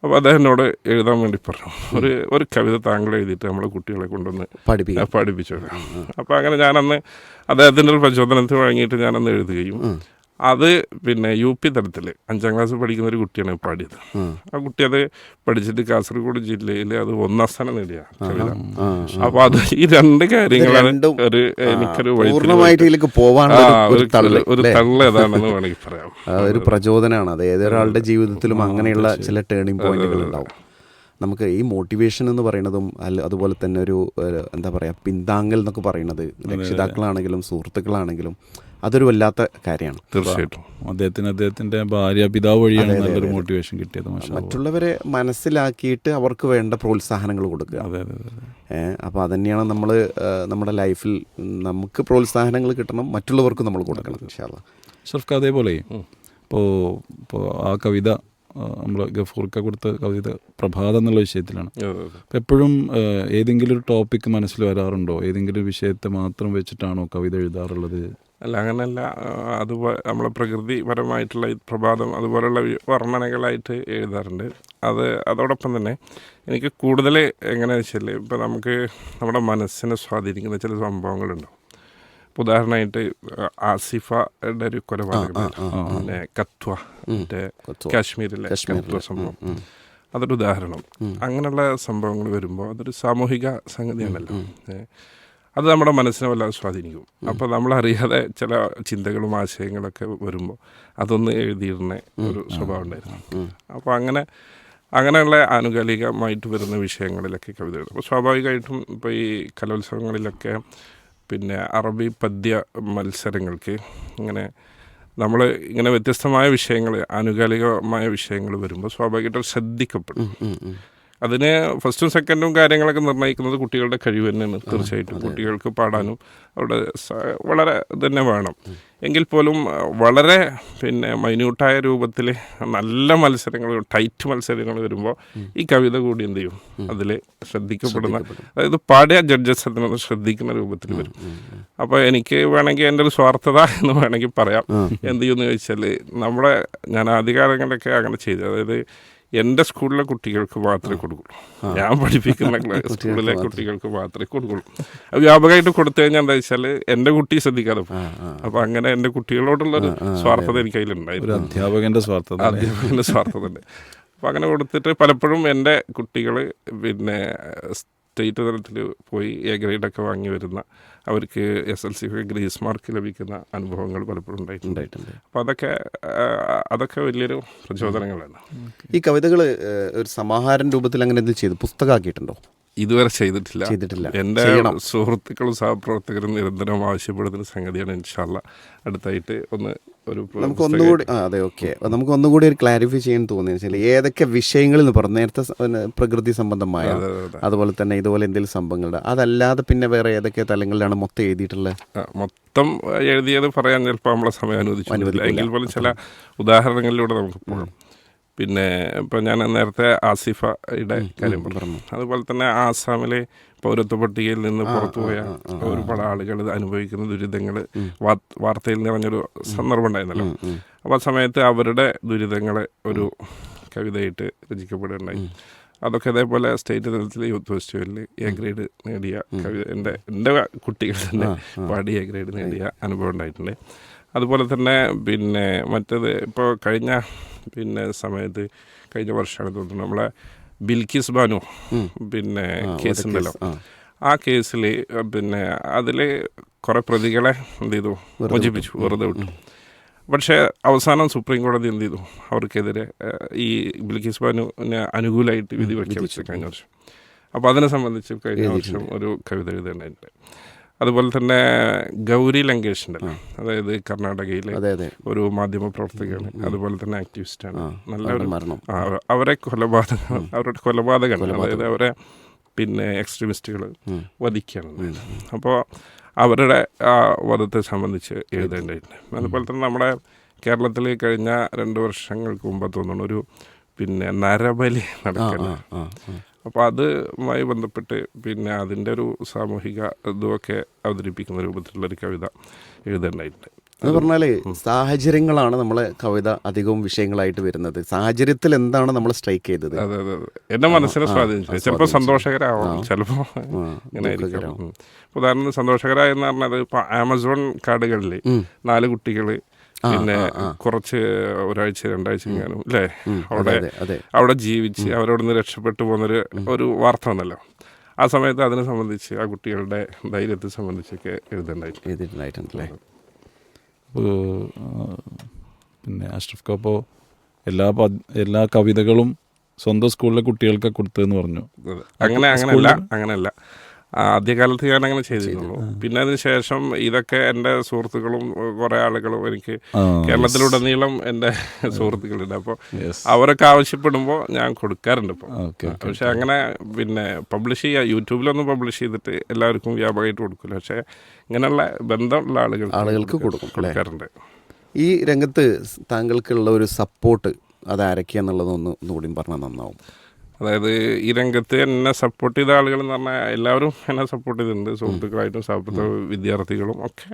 അപ്പോൾ അദ്ദേഹം എന്നോട് എഴുതാൻ വേണ്ടി പറഞ്ഞു, ഒരു കവിത താങ്കൾ എഴുതിയിട്ട് നമ്മളെ കുട്ടികളെ കൊണ്ടുവന്ന് പഠിപ്പിച്ചു. അപ്പോൾ അങ്ങനെ ഞാനന്ന് അദ്ദേഹത്തിൻ്റെ ഒരു പ്രചോദനത്തിന് വഴങ്ങിയിട്ട് ഞാനന്ന് എഴുതുകയും അത് പിന്നെ UP തലത്തിൽ 5ാം ക്ലാസ് പഠിക്കുന്ന ഒരു കുട്ടിയാണ് പാടിയത്. ആ കുട്ടി അത് പഠിച്ചിട്ട് കാസർഗോഡ് ജില്ലയിൽ അത് 1ാം സ്ഥാനം നേടിയ കവിത. അപ്പോൾ അത് ഈ രണ്ട് കാര്യങ്ങളാണ് എനിക്കൊരു ഒരു തള്ള് ഏതാണെന്ന് വേണമെങ്കിൽ പറയാം, ഒരു പ്രചോദനമാണ്. അത് ഏതൊരാളുടെ ജീവിതത്തിലും അങ്ങനെയുള്ള ചില ടേണിംഗ് പോയിന്റുകൾ ഉണ്ടാവും. നമുക്ക് ഈ മോട്ടിവേഷൻ എന്ന് പറയുന്നതും അതുപോലെ തന്നെ ഒരു എന്താ പറയുക പിന്താങ്ങൽ എന്നൊക്കെ പറയുന്നത് രക്ഷിതാക്കളാണെങ്കിലും സുഹൃത്തുക്കളാണെങ്കിലും അതൊരു വല്ലാത്ത കാര്യമാണ്. തീർച്ചയായിട്ടും അദ്ദേഹത്തിൻ്റെ ഭാര്യ പിതാവ് വഴിയാണ് നല്ലൊരു മോട്ടിവേഷൻ കിട്ടിയത്. മറ്റുള്ളവരെ മനസ്സിലാക്കിയിട്ട് അവർക്ക് വേണ്ട പ്രോത്സാഹനങ്ങൾ കൊടുക്കുക. അപ്പോൾ അതന്നെയാണ് നമ്മൾ നമ്മുടെ ലൈഫിൽ നമുക്ക് പ്രോത്സാഹനങ്ങൾ കിട്ടണം, മറ്റുള്ളവർക്ക് നമ്മൾ കൊടുക്കണം ഇൻഷാ അല്ലാഹ്. ഷർഫ് അതേപോലെ ഇപ്പോൾ ആ കവിത നമ്മൾ ഗഫൂർക്ക കൊടുത്ത കവിത പ്രഭാതം എന്നുള്ള വിഷയത്തിലാണ്. അപ്പം എപ്പോഴും ഏതെങ്കിലും ഒരു ടോപ്പിക്ക് മനസ്സിൽ വരാറുണ്ടോ? ഏതെങ്കിലും ഒരു വിഷയത്തെ മാത്രം വെച്ചിട്ടാണോ കവിത എഴുതാറുള്ളത്? അല്ല അങ്ങനെയല്ല, അതുപോലെ നമ്മളെ പ്രകൃതിപരമായിട്ടുള്ള ഈ പ്രഭാതം അതുപോലെയുള്ള വർണ്ണനകളായിട്ട് എഴുതാറുണ്ട്. അതോടൊപ്പം തന്നെ എനിക്ക് കൂടുതൽ എങ്ങനെയാണെന്ന് വെച്ചാൽ, ഇപ്പോൾ നമുക്ക് നമ്മുടെ മനസ്സിനെ സ്വാധീനിക്കുന്ന ചില സംഭവങ്ങളുണ്ടാവും. ഇപ്പോൾ ഉദാഹരണമായിട്ട് ആസിഫയുടെ ഒരു കൊലപാതകം, പിന്നെ കത്വ, മറ്റേ കാശ്മീരിലെ കത്വ സംഭവം, അതൊരു ഉദാഹരണം. അങ്ങനെയുള്ള സംഭവങ്ങൾ വരുമ്പോൾ അതൊരു സാമൂഹിക സംഗതിയാണല്ലോ. അത് നമ്മുടെ മനസ്സിനെ വല്ലാതെ സ്വാധീനിക്കും. അപ്പോൾ നമ്മളറിയാതെ ചില ചിന്തകളും ആശയങ്ങളൊക്കെ വരുമ്പോൾ അതൊന്ന് എഴുതിയിരുന്ന ഒരു സ്വഭാവം ഉണ്ടായിരുന്നു. അപ്പോൾ അങ്ങനെയുള്ള ആനുകാലികമായിട്ട് വരുന്ന വിഷയങ്ങളിലൊക്കെ കവിത എഴുതും. അപ്പോൾ സ്വാഭാവികമായിട്ടും ഇപ്പോൾ ഈ കലോത്സവങ്ങളിലൊക്കെ പിന്നെ അറബി പദ്യ മത്സരങ്ങൾക്ക് നമ്മൾ ഇങ്ങനെ വ്യത്യസ്തമായ വിഷയങ്ങൾ, ആനുകാലികമായ വിഷയങ്ങൾ വരുമ്പോൾ സ്വാഭാവികമായിട്ടും ശ്രദ്ധിക്കപ്പെടും. അതിന് ഫസ്റ്റും സെക്കൻഡും കാര്യങ്ങളൊക്കെ നിർണ്ണയിക്കുന്നത് കുട്ടികളുടെ കഴിവ് തന്നെയാണ്. തീർച്ചയായിട്ടും കുട്ടികൾക്ക് പാടാനും അവിടെ വളരെ തന്നെ വേണം. എങ്കിൽ പോലും വളരെ പിന്നെ മൈന്യൂട്ടായ രൂപത്തിൽ നല്ല മത്സരങ്ങൾ, ടൈറ്റ് മത്സരങ്ങൾ വരുമ്പോൾ ഈ കവിത കൂടി എന്ത് ചെയ്യും, അതിൽ ശ്രദ്ധിക്കപ്പെടുന്ന, അതായത് പാടിയ ജഡ്ജസ് അതിനൊന്ന് ശ്രദ്ധിക്കുന്ന രൂപത്തിൽ വരും. അപ്പോൾ എനിക്ക് വേണമെങ്കിൽ എൻ്റെ ഒരു സ്വാർത്ഥത എന്ന് വേണമെങ്കിൽ പറയാം. എന്ത് ചെയ്യുമെന്ന് ചോദിച്ചാൽ, ഞാൻ ആദ്യകാലങ്ങളിലൊക്കെ അങ്ങനെ ചെയ്തു. അതായത് എൻ്റെ സ്കൂളിലെ കുട്ടികൾക്ക് മാത്രമേ കൊടുക്കുള്ളൂ, ഞാൻ പഠിപ്പിക്കുന്ന സ്കൂളിലെ കുട്ടികൾക്ക് മാത്രമേ കൊടുക്കുള്ളൂ. വ്യാപകമായിട്ട് കൊടുത്തു കഴിഞ്ഞാൽ എന്താ വെച്ചാൽ എൻ്റെ കുട്ടി ശ്രദ്ധിക്കാതെ പോകും. അപ്പോൾ അങ്ങനെ എൻ്റെ കുട്ടികളോടുള്ളൊരു സ്വാർത്ഥത എനിക്ക് അതിലുണ്ടായിരുന്നു. അധ്യാപകൻ്റെ സ്വാർത്ഥത ഉണ്ട്. അപ്പോൾ അങ്ങനെ കൊടുത്തിട്ട് പലപ്പോഴും എൻ്റെ കുട്ടികൾ പിന്നെ സ്റ്റേറ്റ് തലത്തിൽ പോയി എ ഗ്രേഡൊക്കെ വാങ്ങി വരുന്ന, അവർക്ക് SLC ഗ്രേസ് മാർക്ക് ലഭിക്കുന്ന അനുഭവങ്ങൾ പലപ്പോഴും ഉണ്ടായിട്ടുണ്ട്. അപ്പോൾ അതൊക്കെ വലിയൊരു പ്രചോദനങ്ങളാണ്. ഈ കവിതകൾ ഒരു സമാഹാരം രൂപത്തിൽ അങ്ങനെ എന്ത് ചെയ്തു, പുസ്തകമാക്കിയിട്ടുണ്ടോ? ഇതുവരെ ചെയ്തിട്ടില്ല. എൻ്റെ സുഹൃത്തുക്കളും സഹപ്രവർത്തകരും നിരന്തരം ആവശ്യപ്പെടുന്ന സംഗതിയാണ്. ഇൻഷാ അല്ലാ അടുത്തായിട്ട് നമുക്ക് ഒന്നുകൂടി ഒരു ക്ലാരിഫൈ ചെയ്യാൻ തോന്നിയെന്ന് വെച്ചാൽ, ഏതൊക്കെ വിഷയങ്ങളിൽ നിന്ന് പറഞ്ഞു, നേരത്തെ പ്രകൃതി സംബന്ധമായ, അതുപോലെ തന്നെ ഇതുപോലെ എന്തെങ്കിലും സംഭവങ്ങളുണ്ട്, അതല്ലാതെ പിന്നെ വേറെ ഏതൊക്കെ തലങ്ങളിലാണ് മൊത്തം എഴുതിയിട്ടുള്ളത്? മൊത്തം എഴുതിയത് പറയാൻ ചിലപ്പോൾ നമ്മളെ സമയം അനുവദിച്ചില്ല. എങ്കിൽ പോലും ചില ഉദാഹരണങ്ങളിലൂടെ നമുക്ക് പോകാം. പിന്നെ ഇപ്പോൾ ഞാൻ നേരത്തെ ആസിഫയുടെ കാര്യം പറഞ്ഞു. അതുപോലെ തന്നെ ആസാമിലെ പൗരത്വ പട്ടികയിൽ നിന്ന് പുറത്തുപോയ ഒരുപാട് ആളുകൾ അനുഭവിക്കുന്ന ദുരിതങ്ങൾ വാർത്തയിൽ നിറഞ്ഞൊരു സന്ദർഭം ഉണ്ടായിരുന്നല്ലോ. അപ്പോൾ ആ സമയത്ത് അവരുടെ ദുരിതങ്ങളെ ഒരു കവിതയായിട്ട് രചിക്കപ്പെടുകയുണ്ടായി. അതൊക്കെ അതേപോലെ സ്റ്റേറ്റ് തലത്തിൽ യൂത്ത് ഫെസ്റ്റിവലിൽ എ ഗ്രേഡ് നേടിയ കവിത എൻ്റെ കുട്ടികൾ തന്നെ പാടി എ ഗ്രേഡ് നേടിയ അനുഭവം ഉണ്ടായിട്ടുണ്ട്. അതുപോലെ തന്നെ പിന്നെ മറ്റേത് ഇപ്പോൾ കഴിഞ്ഞ സമയത്ത് കഴിഞ്ഞ വർഷമാണ് തോന്നുന്നു, നമ്മളെ ബിൽക്കിസ് ബാനു പിന്നെ കേസുണ്ടല്ലോ. ആ കേസിൽ പിന്നെ അതിൽ കുറേ പ്രതികളെ എന്ത് ചെയ്തു, മോചിപ്പിച്ചു, വെറുതെ വിട്ടു. പക്ഷേ അവസാനം സുപ്രീം കോടതി എന്ത് ചെയ്തു, അവർക്കെതിരെ ഈ ബിൽക്കിസ് ബാനുവിന് അനുകൂലമായിട്ട് വിധി പ്രഖ്യാപിച്ചു കഴിഞ്ഞ വർഷം. അപ്പോൾ അതിനെ സംബന്ധിച്ച് കഴിഞ്ഞ വർഷം ഒരു കവിത എഴുതേണ്ടതുണ്ട്. അതുപോലെ തന്നെ ഗൗരി ലങ്കേഷ് ഉണ്ടല്ലോ, അതായത് കർണാടകയിലെ ഒരു മാധ്യമ പ്രവർത്തകയാണ്, അതുപോലെ തന്നെ ആക്ടിവിസ്റ്റാണ്. അവരുടെ കൊലപാതകമാണ്, അതായത് അവരെ പിന്നെ എക്സ്ട്രീമിസ്റ്റുകൾ വധിക്കുകയാണ്. അപ്പോൾ അവരുടെ ആ വധത്തെ സംബന്ധിച്ച് എഴുതേണ്ടതുണ്ട്. അതുപോലെ തന്നെ നമ്മുടെ കേരളത്തിൽ കഴിഞ്ഞ 2 വർഷങ്ങൾക്ക് മുമ്പ് തോന്നുന്നു ഒരു പിന്നെ നരബലി നടക്കുന്നത്. അപ്പോൾ അതുമായി ബന്ധപ്പെട്ട് പിന്നെ അതിൻ്റെ ഒരു സാമൂഹിക ഇതുമൊക്കെ അവതരിപ്പിക്കുന്ന രൂപത്തിലുള്ളൊരു കവിത എഴുതേണ്ടതായിട്ടുണ്ട്. എന്ന് പറഞ്ഞാൽ സാഹചര്യങ്ങളാണ് നമ്മളെ കവിത അധികവും വിഷയങ്ങളായിട്ട് വരുന്നത്. സാഹചര്യത്തിൽ എന്താണ് നമ്മൾ സ്ട്രൈക്ക് ചെയ്തത്, അതെ എൻ്റെ മനസ്സിനെ സ്വാധീനിച്ചത്. ചിലപ്പോൾ സന്തോഷകരമാവും, ചിലപ്പോൾ ഇങ്ങനെ ആയിരിക്കും. ഉദാഹരണത്തിന് സന്തോഷകരമായെന്ന് പറഞ്ഞത്, ഇപ്പോൾ ആമസോൺ കാടുകളിൽ 4 കുട്ടികൾ പിന്നെ കുറച്ച് ഒരാഴ്ച 2 ആഴ്ച എങ്ങാനും അല്ലേ അവിടെ ജീവിച്ച് അവരോടൊന്ന് രക്ഷപ്പെട്ടു പോകുന്നൊരു വാർത്ത വന്നല്ലോ. ആ സമയത്ത് അതിനെ സംബന്ധിച്ച് ആ കുട്ടികളുടെ ധൈര്യത്തെ സംബന്ധിച്ചൊക്കെ എഴുതിയിട്ടുണ്ടായിട്ടുണ്ടല്ലേ. പിന്നെ അഷ്റഫ് കപ്പോൾ എല്ലാ കവിതകളും സ്വന്തം സ്കൂളിലെ കുട്ടികൾക്ക് കൊടുത്തതെന്ന് പറഞ്ഞു. അങ്ങനെയല്ല ആദ്യകാലത്ത് ഞാൻ അങ്ങനെ ചെയ്തിരുന്നു. പിന്നെ അതിന് ശേഷം ഇതൊക്കെ എൻ്റെ സുഹൃത്തുക്കളും കുറേ ആളുകളും എനിക്ക് കേരളത്തിലുടനീളം എൻ്റെ സുഹൃത്തുക്കളുണ്ട്. അപ്പോൾ അവരൊക്കെ ആവശ്യപ്പെടുമ്പോൾ ഞാൻ കൊടുക്കാറുണ്ട് ഇപ്പോൾ. പക്ഷെ അങ്ങനെ പിന്നെ പബ്ലിഷ് ചെയ്യുക, യൂട്യൂബിലൊന്നും പബ്ലിഷ് ചെയ്തിട്ട് എല്ലാവർക്കും വ്യാപകമായിട്ട് കൊടുക്കില്ല. പക്ഷേ ഇങ്ങനെയുള്ള ബന്ധമുള്ള ആളുകൾക്ക് കൊടുക്കാറുണ്ട്. ഈ രംഗത്ത് താങ്കൾക്കുള്ള ഒരു സപ്പോർട്ട് അതാരൊക്കെയാന്നുള്ളതൊന്നുകൂടി പറഞ്ഞാൽ നന്നാവും. അതായത് ഈ രംഗത്ത് എന്നെ സപ്പോർട്ട് ചെയ്ത ആളുകൾ എന്ന് പറഞ്ഞാൽ എല്ലാവരും എന്നെ സപ്പോർട്ട് ചെയ്തിട്ടുണ്ട്. സുഹൃത്തുക്കളായിട്ടും സഹപ്രവർത്തക വിദ്യാർത്ഥികളും ഒക്കെ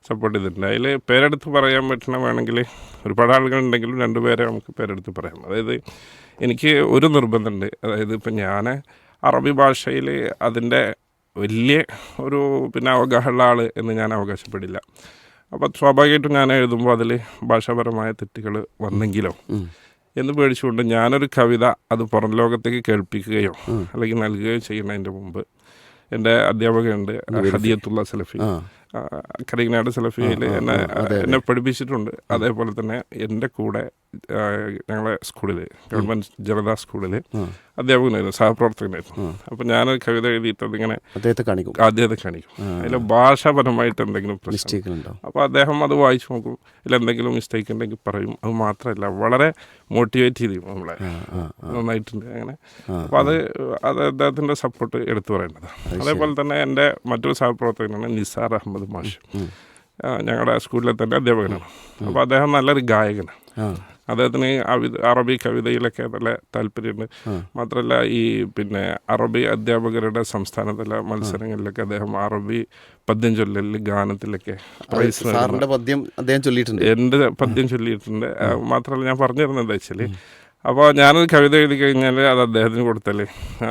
സപ്പോർട്ട് ചെയ്തിട്ടുണ്ട്. അതിൽ പേരെടുത്ത് പറയാൻ പറ്റണ വേണമെങ്കിൽ ഒരുപാട് ആളുകളുണ്ടെങ്കിലും 2 പേരെ നമുക്ക് പേരെടുത്ത് പറയാം. അതായത് എനിക്ക് ഒരു നിർബന്ധമുണ്ട്. അതായത് ഇപ്പം ഞാൻ അറബി ഭാഷയിൽ അതിൻ്റെ വലിയ ഒരു അവഗാഹമുള്ള ആൾ എന്ന് ഞാൻ അവകാശപ്പെടില്ല. അപ്പോൾ സ്വാഭാവികമായിട്ടും ഞാൻ എഴുതുമ്പോൾ അതിൽ ഭാഷാപരമായ തെറ്റുകൾ വന്നെങ്കിലോ എന്ന് പേടിച്ചുകൊണ്ട് ഞാനൊരു കവിത അത് പുറം ലോകത്തേക്ക് കേൾപ്പിക്കുകയോ അല്ലെങ്കിൽ നൽകുകയോ ചെയ്യുന്നതിൻ്റെ മുമ്പ് എൻ്റെ അധ്യാപകനുണ്ട് ഹദിയത്തുള്ള സലഫി, കരിങ്ങനാട് സലഫിയിൽ എന്നെ പഠിപ്പിച്ചിട്ടുണ്ട്. അതേപോലെ തന്നെ എൻ്റെ കൂടെ ഞങ്ങളെ സ്കൂളിൽ ഗവൺമെൻറ് ജനതാ സ്കൂളിൽ അധ്യാപകനായിരുന്നു, സഹപ്രവർത്തകനായിരുന്നു. അപ്പോൾ ഞാനൊരു കവിത എഴുതിയിട്ട് അതിങ്ങനെ അദ്ദേഹത്തെ കാണിക്കും. അതിൽ ഭാഷാപരമായിട്ട് എന്തെങ്കിലും പ്രശ്നം, അപ്പോൾ അദ്ദേഹം അത് വായിച്ചു നോക്കും. ഇതിലെന്തെങ്കിലും മിസ്റ്റേക്ക് ഉണ്ടെങ്കിൽ പറയും. അത് മാത്രമല്ല വളരെ മോട്ടിവേറ്റ് ചെയ്യും നമ്മളെ, നന്നായിട്ടുണ്ട് അങ്ങനെ. അപ്പോൾ അത് അദ്ദേഹത്തിൻ്റെ സപ്പോർട്ട് എടുത്തു പറയേണ്ടത്. അതേപോലെ തന്നെ എൻ്റെ മറ്റൊരു സഹപ്രവർത്തകനാണ് നിസാർ അഹമ്മദ് മാഷ്, ഞങ്ങളുടെ സ്കൂളിലെ തന്നെ അധ്യാപകനാണ്. അപ്പോൾ അദ്ദേഹം നല്ലൊരു ഗായകനാണ്. അദ്ദേഹത്തിന് അറബി കവിതയിലൊക്കെ നല്ല താല്പര്യമുണ്ട്. മാത്രമല്ല ഈ അറബി അധ്യാപകരുടെ സംസ്ഥാനതല മത്സരങ്ങളിലൊക്കെ അദ്ദേഹം അറബി പദ്യം ചൊല്ലലിൽ ഗാനത്തിലൊക്കെ എൻ്റെ പദ്യം ചൊല്ലിയിട്ടുണ്ട്. മാത്രമല്ല ഞാൻ പറഞ്ഞു തരുന്നത് എന്താ വെച്ചാൽ, അപ്പോൾ ഞാനൊരു കവിത എഴുതി കഴിഞ്ഞാൽ അത് അദ്ദേഹത്തിന് കൊടുത്താൽ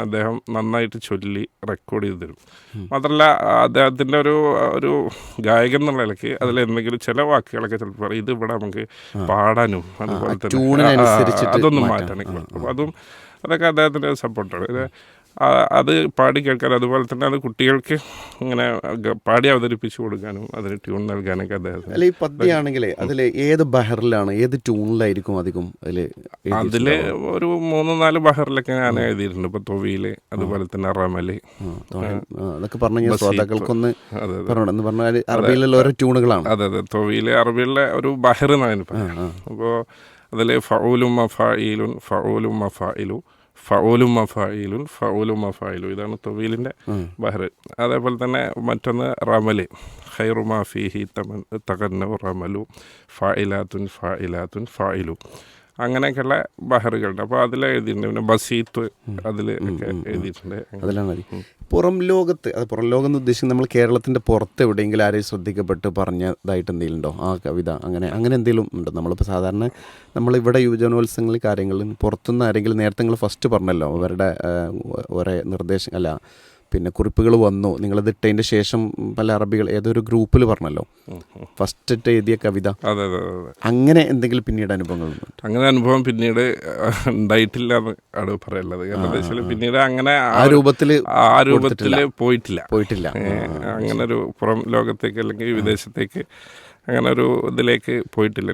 അദ്ദേഹം നന്നായിട്ട് ചൊല്ലി റെക്കോർഡ് ചെയ്ത് തരും. മാത്രമല്ല അദ്ദേഹത്തിൻ്റെ ഒരു ഗായകൻ എന്നുള്ള നിലയ്ക്ക് അതിൽ എന്തെങ്കിലും ചില വാക്കുകളൊക്കെ ചിലപ്പോൾ പറയും, ഇത് ഇവിടെ നമുക്ക് പാടാനും അതുപോലെ തന്നെ അതൊന്നും മാറ്റാനൊക്കെ. അപ്പോൾ അതൊക്കെ അദ്ദേഹത്തിൻ്റെ സപ്പോർട്ടാണ്. അത് പാടി കേൾക്കാൻ, അതുപോലെ തന്നെ അത് കുട്ടികൾക്ക് ഇങ്ങനെ പാടി അവതരിപ്പിച്ചു കൊടുക്കാനും അതിന് ട്യൂൺ നൽകാനൊക്കെ അദ്ദേഹത്തിന്. അല്ല, ഈ പദ്യമാണെങ്കിൽ അതിൽ ഏത് ബഹറിലാണ്, ഏത് ട്യൂണിലായിരിക്കും അധികം അതിൽ ഒരു 3-4 ബഹറിലൊക്കെ ഞാൻ എഴുതിയിട്ടുണ്ട്. ഇപ്പോൾ തൊവീല്, അതുപോലെ തന്നെ റമല്, അതൊക്കെ പറഞ്ഞു ശ്രോതാക്കൾക്കൊന്ന് പറഞ്ഞാൽ അറബിയിലുള്ള ഓരോ ട്യൂണുകളാണ്. അതെ, തൊവീല് അറബിയിലെ ഒരു ബഹർ എന്നാണ് പറയാം. അപ്പോൾ അതിൽ ഫഊലും മഫായിലുൻ ഫഊലും മഫായിലു ഫഊലും മഫായിലുൻ ഫഊലും മഫായിലു, ഇതാണ് തൊവീലിൻ്റെ ബഹർ. അതേപോലെ തന്നെ മറ്റൊന്ന് റമല്, ഖൈറു മാ ഫീഹി തഗന്നഉ റമലു ഫായിലാത്തുൻ ഫായിലാത്തുൻ ഫായിലു, അങ്ങനെയൊക്കെയുള്ള ബഹറുകളുണ്ട്. അപ്പോൾ അതിൽ എഴുതിയിട്ടുണ്ട്. പിന്നെ ബസീത്ത് അതിൽ ഒക്കെ എഴുതിയിട്ടുണ്ട്. അതിലാണ് പുറം ലോകത്ത്, അത് പുറം ലോകം എന്ന് ഉദ്ദേശിക്കുന്നത് നമ്മൾ കേരളത്തിൻ്റെ പുറത്ത് എവിടെയെങ്കിലും ആരെയും ശ്രദ്ധിക്കപ്പെട്ട് പറഞ്ഞതായിട്ട് എന്തെങ്കിലും ഉണ്ടോ ആ കവിത? അങ്ങനെ എന്തെങ്കിലും ഉണ്ടോ? നമ്മളിപ്പോൾ സാധാരണ നമ്മളിവിടെ യുവജനോത്സവങ്ങളിൽ കാര്യങ്ങളിൽ പുറത്തുനിന്ന് ആരെങ്കിലും, നേരത്തെ നിങ്ങൾ ഫസ്റ്റ് പറഞ്ഞല്ലോ അവരുടെ ഒരേ നിർദ്ദേശം അല്ല കുറിപ്പുകൾ വന്നു, നിങ്ങളത് ഇട്ടതിൻ്റെ ശേഷം പല അറബികൾ ഏതൊരു ഗ്രൂപ്പിൽ പറഞ്ഞല്ലോ ഫസ്റ്റ് ഇട്ട് എഴുതിയ കവിത. അതെ, അങ്ങനെ എന്തെങ്കിലും പിന്നീട് അനുഭവങ്ങളുണ്ട്? അങ്ങനെ അനുഭവം പിന്നീട് ഉണ്ടായിട്ടില്ല എന്നാണ് പറയുള്ളത്. കാരണം പിന്നീട് അങ്ങനെ ആ രൂപത്തിൽ പോയിട്ടില്ല. അങ്ങനെ ഒരു പുറം ലോകത്തേക്ക് അല്ലെങ്കിൽ വിദേശത്തേക്ക് അങ്ങനെ ഒരു ഇതിലേക്ക് പോയിട്ടില്ല.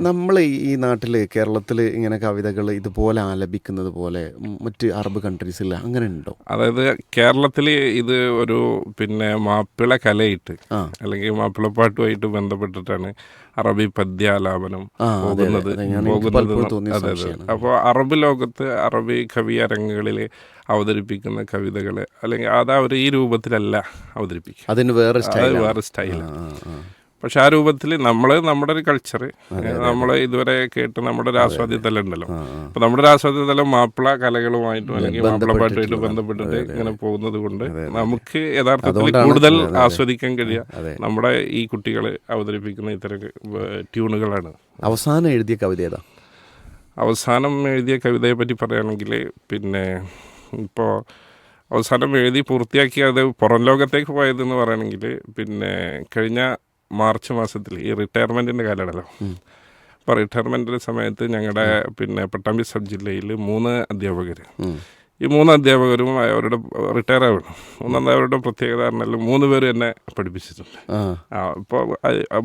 നമ്മൾ ഈ നാട്ടിൽ കേരളത്തിൽ ഇങ്ങനെ കവിതകൾ ഇതുപോലെ ആലപിക്കുന്നത് പോലെ മറ്റ് അറബ് കൺട്രീസിൽ അങ്ങനെ ഉണ്ടോ? അതായത് കേരളത്തിൽ ഇത് ഒരു മാപ്പിള കലയിട്ട് അല്ലെങ്കിൽ മാപ്പിളപ്പാട്ടുമായിട്ട് ബന്ധപ്പെട്ടിട്ടാണ് അറബി പദ്യാലാപനം പോകുന്നത്. അതെ. അപ്പോൾ അറബ് ലോകത്ത് അറബി കവി അരങ്ങുകളിൽ അവതരിപ്പിക്കുന്ന കവിതകൾ അല്ലെങ്കിൽ അത് അവർ ഈ രൂപത്തിലല്ല അവതരിപ്പിക്കുക, അതിന് വേറെ സ്റ്റൈലാണ്. പക്ഷെ ആ രൂപത്തിൽ നമ്മുടെ ഒരു കൾച്ചർ നമ്മൾ ഇതുവരെ കേട്ട് നമ്മുടെ ഒരു ആസ്വാദ്യതലം ഉണ്ടല്ലോ. അപ്പോൾ നമ്മുടെ ഒരു ആസ്വാദ്യതലം മാപ്പിള കലകളുമായിട്ടും അല്ലെങ്കിൽ മാപ്പിളപ്പാട്ടുമായിട്ട് ബന്ധപ്പെട്ടിട്ട് ഇങ്ങനെ പോകുന്നത് കൊണ്ട് നമുക്ക് യഥാർത്ഥത്തിൽ കൂടുതൽ ആസ്വദിക്കാൻ കഴിയുക നമ്മുടെ ഈ കുട്ടികൾ അവതരിപ്പിക്കുന്ന ഇത്തരം ട്യൂണുകളാണ്. അവസാനം എഴുതിയ കവിത ഏതാ? അവസാനം എഴുതിയ കവിതയെ പറ്റി പറയുകയാണെങ്കിൽ ഇപ്പോൾ അവസാനം എഴുതി പൂർത്തിയാക്കി അത് പുറം ലോകത്തേക്ക് പോയതെന്ന് പറയുകയാണെങ്കിൽ കഴിഞ്ഞ മാർച്ച് മാസത്തിൽ ഈ റിട്ടയർമെൻറ്റിൻ്റെ കാലമാണല്ലോ. അപ്പോൾ റിട്ടയർമെൻറ്റിൻ്റെ സമയത്ത് ഞങ്ങളുടെ പട്ടാമ്പി സബ് ജില്ലയിൽ 3 അധ്യാപകർ, ഈ 3 അധ്യാപകരും അവരുടെ റിട്ടയർ ആവണം. അവരുടെ പ്രത്യേകത പറഞ്ഞാൽ 3 പേര് എന്നെ പഠിപ്പിച്ചിട്ടുണ്ട്. ഇപ്പോൾ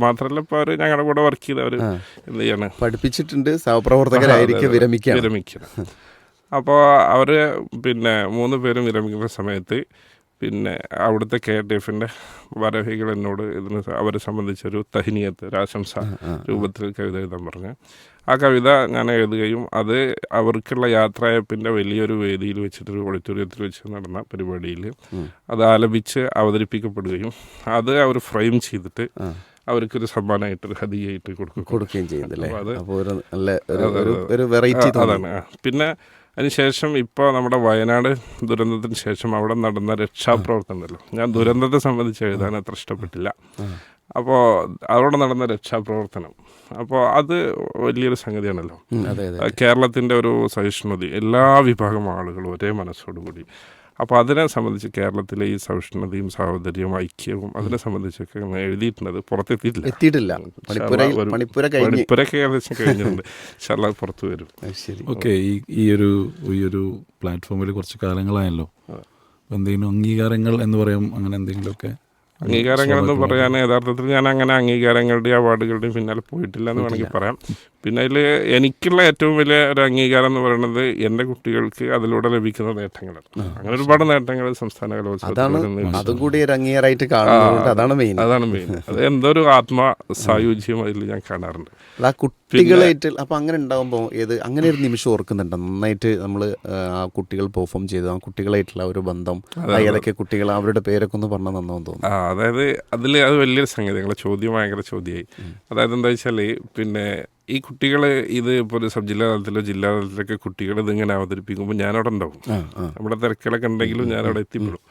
മാത്രമല്ല ഇപ്പോൾ അവർ ഞങ്ങളുടെ കൂടെ വർക്ക് ചെയ്തവർ എന്ത് ചെയ്യാണ്, പഠിപ്പിച്ചിട്ടുണ്ട്, സഹപ്രവർത്തകരായിരിക്കും വിരമിക്കണം. അപ്പോൾ അവർ 3 പേരും വിരമിക്കുന്ന സമയത്ത് അവിടുത്തെ KTFൻ്റെ വരഹികൾ എന്നോട് അവരെ സംബന്ധിച്ചൊരു തഹ്നിയത്ത്, ഒരു ആശംസ രൂപത്തിൽ കവിത എഴുതാൻ പറഞ്ഞു. ആ കവിത ഞാൻ എഴുതുകയും അത് അവർക്കുള്ള യാത്രയപ്പിൻ്റെ വലിയൊരു വേദിയിൽ വെച്ചിട്ടൊരു ഓഡിറ്റോറിയത്തിൽ വെച്ച് നടന്ന പരിപാടിയിൽ അത് ആലപിച്ച് അവതരിപ്പിക്കപ്പെടുകയും അത് അവർ ഫ്രെയിം ചെയ്തിട്ട് അവർക്കൊരു സമ്മാനമായിട്ട് ഹദിയയായിട്ട് കൊടുക്കുകയും ചെയ്യുന്നല്ലേ. അതാണ്. പിന്നെ അതിനുശേഷം ഇപ്പോൾ നമ്മുടെ വയനാട് ദുരന്തത്തിന് ശേഷം അവിടെ നടന്ന രക്ഷാപ്രവർത്തനം ഉണ്ടല്ലോ, ഞാൻ ദുരന്തത്തെ സംബന്ധിച്ച് എഴുതാൻ അത്ര ഇഷ്ടപ്പെട്ടില്ല. അപ്പോൾ അവിടെ നടന്ന രക്ഷാപ്രവർത്തനം, അപ്പോൾ അത് വലിയൊരു സംഗതിയാണല്ലോ. അതെ അതെ. കേരളത്തിൻ്റെ ഒരു സഹിഷ്ണുത, എല്ലാ വിഭാഗം ആളുകളും ഒരേ മനസ്സോടുകൂടി. അപ്പോൾ അതിനെ സംബന്ധിച്ച് കേരളത്തിലെ ഈ സഹിഷ്ണുതയും സാഹോദര്യവും ഐക്യവും അതിനെ സംബന്ധിച്ചൊക്കെ എഴുതിയിട്ടുണ്ട്. എത്തിയിട്ടില്ല. പണിപ്പുരൊക്കെ ഏകദേശം കഴിഞ്ഞിട്ടുണ്ട്. ഇൻഷാല്ലാഹ് പുറത്തു വരും. ഓക്കെ. ഈ ഒരു പ്ലാറ്റ്ഫോമിൽ കുറച്ച് കാലങ്ങളായല്ലോ. എന്തെങ്കിലും അംഗീകാരങ്ങൾ എന്ന് പറയാം, അങ്ങനെ എന്തെങ്കിലുമൊക്കെ? അംഗീകാരങ്ങളെന്ന് പറയാൻ യഥാർത്ഥത്തിൽ ഞാൻ അങ്ങനെ അംഗീകാരങ്ങളുടെയും അവാർഡുകളുടെയും പിന്നാലെ പോയിട്ടില്ല എന്ന് വേണമെങ്കിൽ പറയാം. പിന്നെ അതിൽ എനിക്കുള്ള ഏറ്റവും വലിയ ഒരു അംഗീകാരം എന്ന് പറയുന്നത് എൻ്റെ കുട്ടികൾക്ക് അതിലൂടെ ലഭിക്കുന്ന നേട്ടങ്ങളാണ്. അങ്ങനെ ഒരുപാട് നേട്ടങ്ങൾ സംസ്ഥാന കലോത്സവത്തിൽ അതും കൂടി ഒരു അംഗീകാരമായിട്ട് കാണുന്നത് അതാണ് മെയിൻ. അത് എന്തൊരു ആത്മസായുജ്യം അതിൽ ഞാൻ കാണാറുണ്ട്. ആ കുട്ടികളായിട്ട് അപ്പം അങ്ങനെ ഉണ്ടാകുമ്പോൾ അങ്ങനെ ഒരു നിമിഷം ഓർക്കുന്നുണ്ട് നന്നായിട്ട് നമ്മൾ ആ കുട്ടികൾ പെർഫോം ചെയ്തു, ആ കുട്ടികളായിട്ടുള്ള ഒരു ബന്ധം, ഏതൊക്കെ കുട്ടികൾ, അവരുടെ പേരൊക്കെ ഒന്ന് പറഞ്ഞാൽ നന്നാവും തോന്നുന്നു. അതായത് അത് വലിയൊരു സംഗതി. നിങ്ങളെ ചോദ്യം ഭയങ്കര ചോദ്യമായി. അതായത് എന്താ വെച്ചാൽ പിന്നെ ഈ കുട്ടികൾ ഇത് ഇപ്പോൾ ഒരു സബ് ജില്ലാ തലത്തിലോ ജില്ലാ തലത്തിലൊക്കെ കുട്ടികൾ ഇതിങ്ങനെ അവതരിപ്പിക്കുമ്പോൾ ഞാനവിടെ ഉണ്ടാവും. നമ്മുടെ തിരക്കുകളൊക്കെ ഉണ്ടെങ്കിലും ഞാനവിടെ എത്തിപ്പെടും.